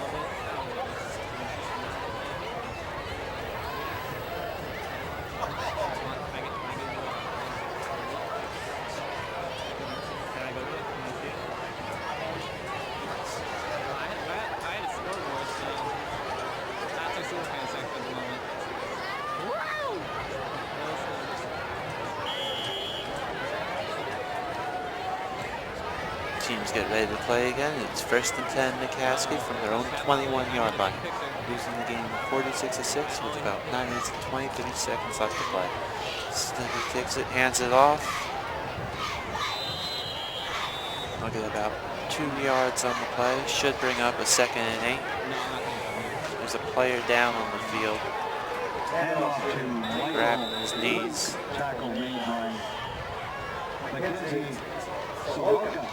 Teams get ready to play again. It's 1st and 10 McCaskey from their own 21-yard line. Losing the game 46-6 with about 9 minutes and 23 seconds left to play. Snugger takes it, hands it off. Look at about 2 yards on the play. Should bring up a 2nd and 8. There's a player down on the field. Grabbing his knees. Tackle made by McKenzie Soroka.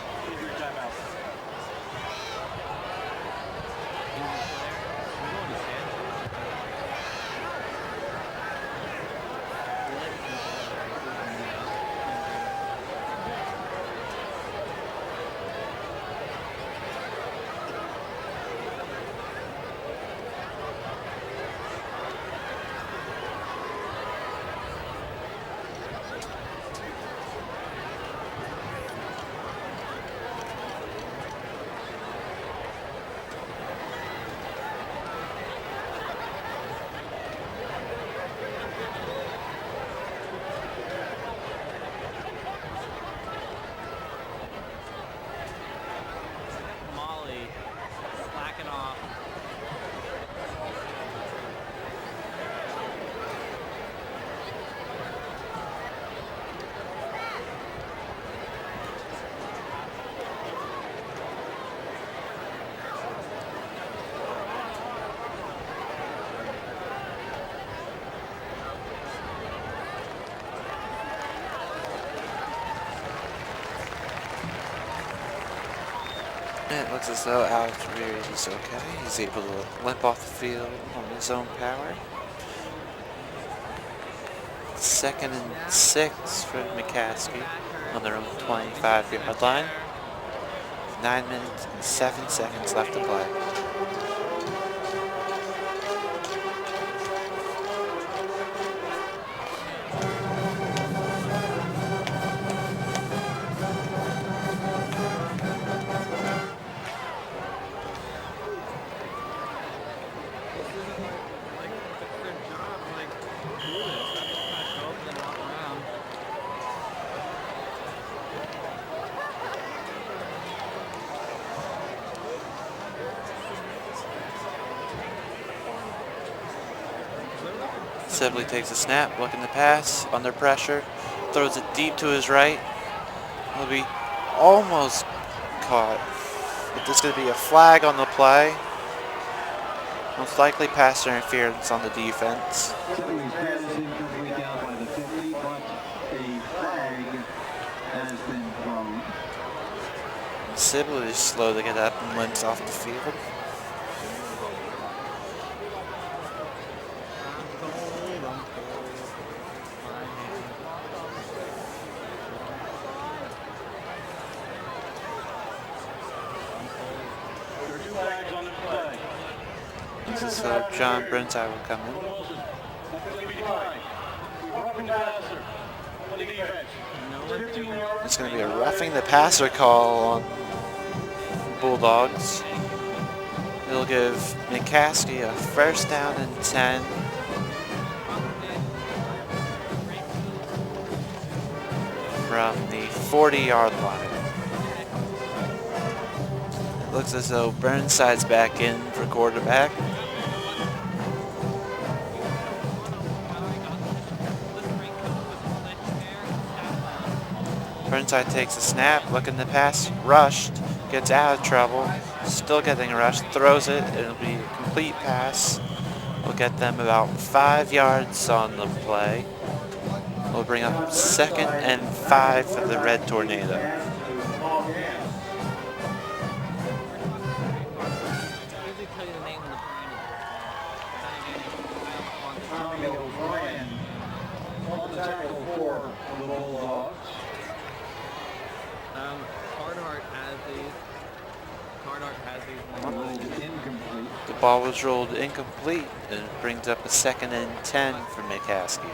And it looks as though Alex Reed is okay. He's able to limp off the field on his own power. 2nd and 6 for McCaskey on their own 25-yard line. 9 minutes and 7 seconds left to play. Sibley takes a snap, looking to pass, under pressure, throws it deep to his right. He'll be almost caught, but there's going to be a flag on the play. Most likely pass interference on the defense. Sibley's pass is incomplete down by the 50, but a flag has been thrown. Sibley is slow to get up and limps off the field. So John Burnside will come in. It's going to be a roughing the passer call on Bulldogs. It'll give McCaskey a 1st down and 10. From the 40-yard line. It looks as though Burnside's back in for quarterback. Burnside takes a snap, looking to pass, rushed, gets out of trouble, still getting rushed, throws it, it'll be a complete pass. We'll get them about 5 yards on the play. We'll bring up 2nd and 5 for the Red Tornado. The ball was rolled incomplete and it brings up a 2nd and 10 for McCaskey.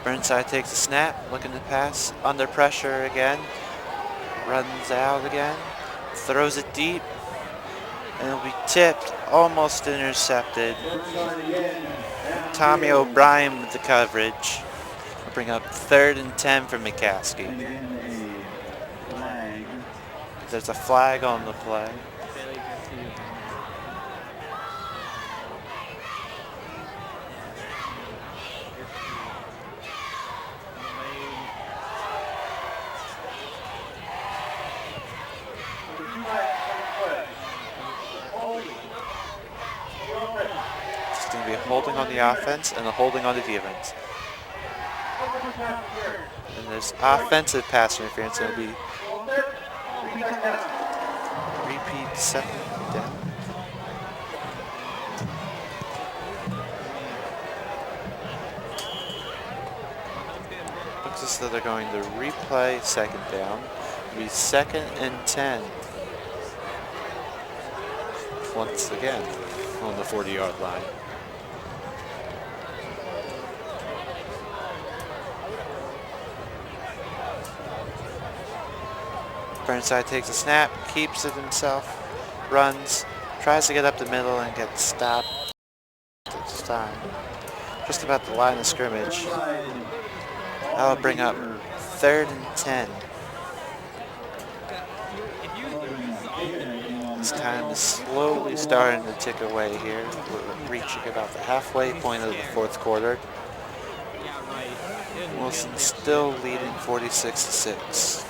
Burnside takes a snap, looking to pass, under pressure again, runs out again, throws it deep, and it'll be tipped, almost intercepted. Tommy O'Brien with the coverage. We'll bring up 3rd and 10 for McCaskey. There's a flag on the play. It's going to be a holding on the offense and a holding on the defense. And there's offensive pass interference. It'll be repeat 2nd down. Looks as though they're going to replay 2nd down. It'll be 2nd and 10. Once again on the 40-yard line. Burnside takes a snap, keeps it himself, runs, tries to get up the middle and gets stopped this time. Just about the line of scrimmage. That'll bring up 3rd and 10. This time is slowly starting to tick away here. We're reaching about the halfway point of the 4th quarter. Wilson still leading 46-6.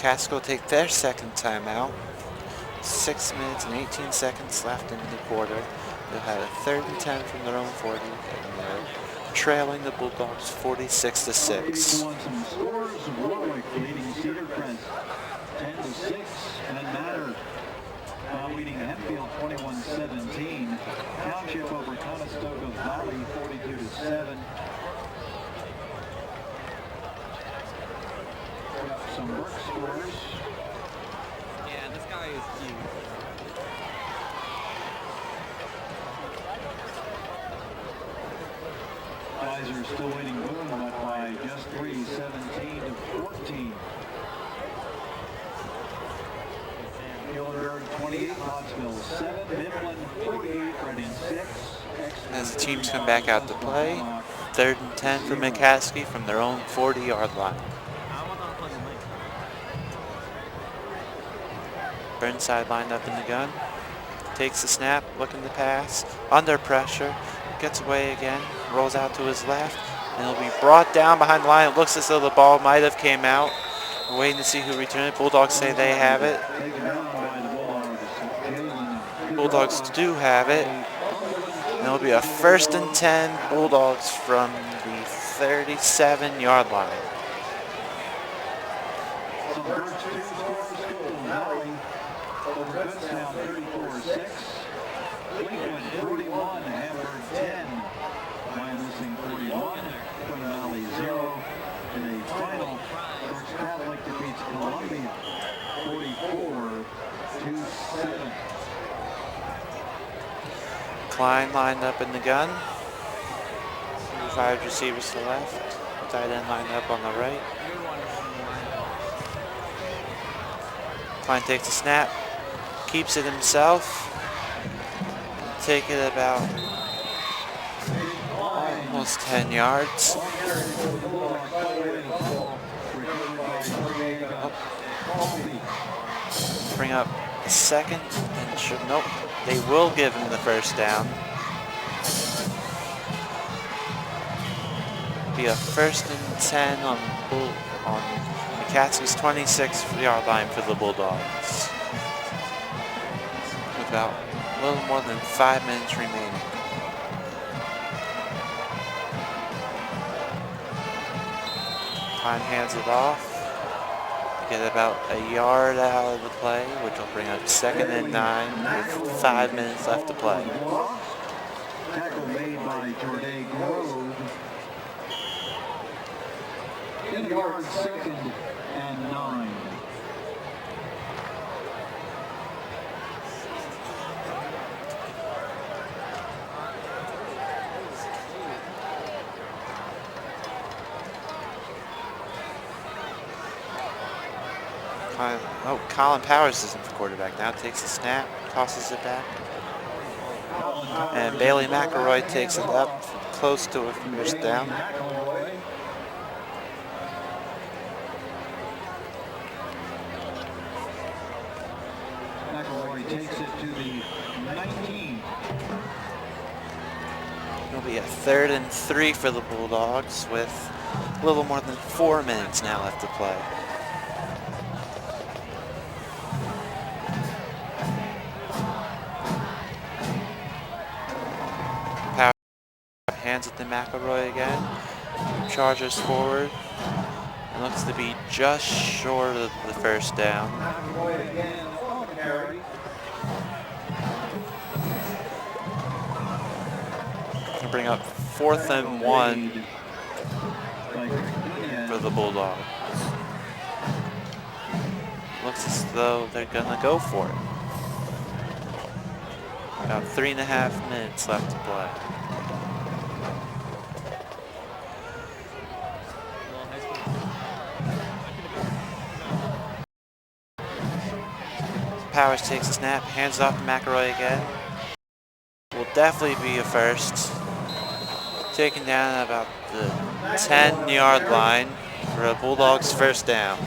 McCaskey will take their second timeout. 6 minutes and 18 seconds left in the quarter. They'll have a 3rd and 10 from their own 40, and they're trailing the Bulldogs 46-6. Some scores. Warwick leading Cedar Crest 10-6, and Matter leading Hempfield 21-17. Township over Conestoga Valley 42-7. Some work scores. Yeah, this guy is cute. Kaiser still leading Boone, but by just 3, 17-14. Gilbert 28, Pottsville 7, Midland 48, Reading 6. As the teams come back out to play, 3rd and 10 for McCaskey from their own 40-yard line. Burnside lined up in the gun, takes the snap, looking to pass, under pressure, gets away again, rolls out to his left, and he'll be brought down behind the line. It looks as though the ball might have came out. We're waiting to see who returned it. Bulldogs say they have it. Bulldogs do have it. And it'll be a 1st and 10 Bulldogs from the 37-yard line. Kutztown 34-6. Fleetwood 41, Hamburg 10. Wyomissing 41, Twin Valley 0. In a final, First Catholic defeats Columbia 44-7. Klein lined up in the gun. 5 receivers to the left. Tight end lined up on the right. Klein takes a snap, keeps it himself. Take it about almost 10 yards. Bring up a 2nd and should, nope, they will give him the 1st down. Be a 1st and 10 on McCaskey's 26-yard line for the Bulldogs. With about a little more than 5 minutes remaining. Klein hands it off. Get about a yard out of the play, which will bring up 2nd and 9 with 5 minutes left to play. Tackle made by Jordan Grove. In yard 2nd and 9. Colin Powers isn't the quarterback now. Takes the snap, tosses it back. And Bailey McElroy takes it up close to a 1st down. McElroy takes it to the 19. It'll be a 3rd and 3 for the Bulldogs with a little more than 4 minutes now left to play. Hands it to McElroy again. Charges forward. And looks to be just short of the 1st down. Gonna bring up 4th and 1 for the Bulldogs. Looks as though they're gonna go for it. About 3.5 minutes left to play. Powers takes a snap, hands it off to McElroy again. Will definitely be a 1st. Taken down at about the 10-yard line for a Bulldogs 1st down.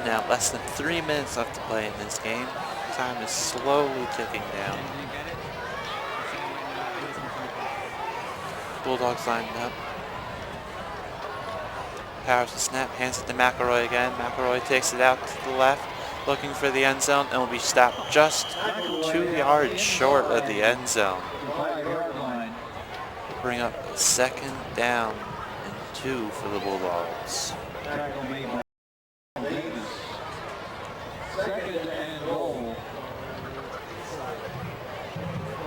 Now less than 3 minutes left to play in this game. Time is slowly ticking down. Bulldogs lined up. Powers the snap, hands it to McElroy again. McElroy takes it out to the left, looking for the end zone, and will be stopped just 2 yards short of the end zone. Bring up 2nd down and 2 for the Bulldogs. Second and goal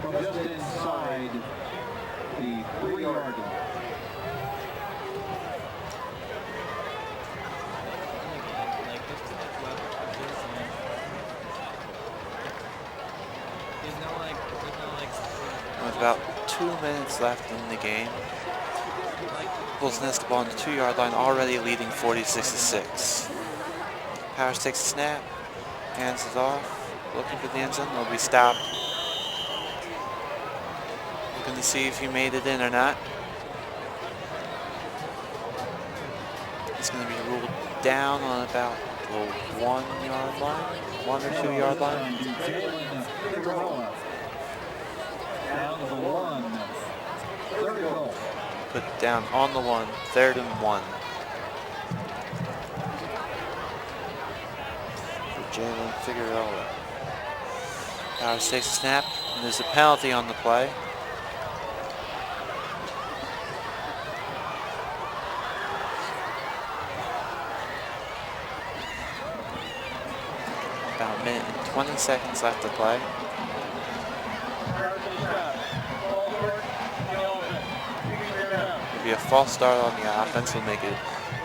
from just inside the 3-yard line. With about 2 minutes left in the game, Bulls nest the ball on the 2-yard line, already leading 46-6. Powers takes the snap, hands it off, looking for the end zone. Will be stopped. Looking to see if he made it in or not. He's going to be ruled down on about the 1-yard line, 1 or 2-yard line. Down to the 1. 3rd goal. Put down on the 1, 3rd and 1. For Jalen Figueroa. Powers takes a snap, and there's a penalty on the play. About a minute and 20 seconds left to play. It'll be a false start on the offense. Will make it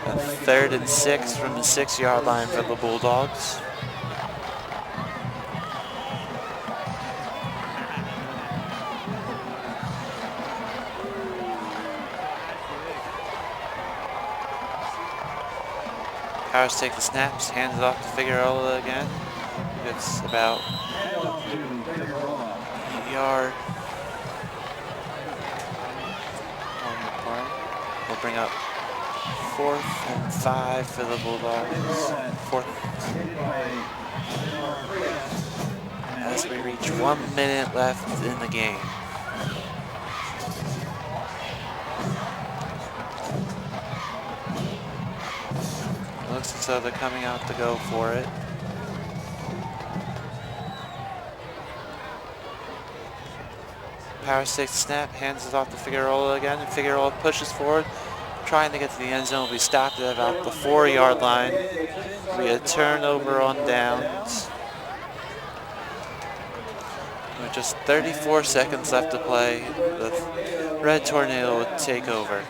a 3rd and 6 from the 6-yard line for the Bulldogs. Powers takes the snaps, hands it off to Figueroa again. It's about a yard on the play. We'll bring up 4th and 5 for the Bulldogs. 4th. As we reach 1 minute left in the game. Looks as though they're coming out to go for it. Powers takes the snap, hands it off to Figueroa again, and Figueroa pushes forward, trying to get to the end zone. Will be stopped at about the 4-yard line. Will be a turnover on downs. With just 34 seconds left to play, the Red Tornado will take over.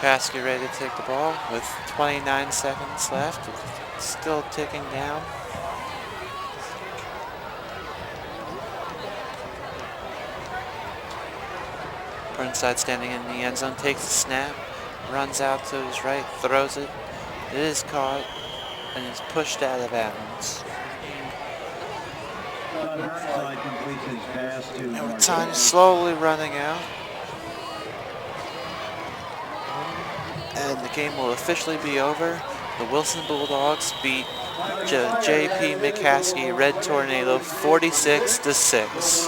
McCaskey ready to take the ball with 29 seconds left. It's still ticking down. Burnside standing in the end zone, takes the snap, runs out to his right, throws it. It is caught and is pushed out of bounds. Now time slowly running out. And the game will officially be over. The Wilson Bulldogs beat J.P. McCaskey Red Tornado 46-6.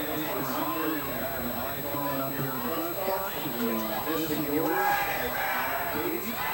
iPhone up here in the press box. If you want this in the order, please.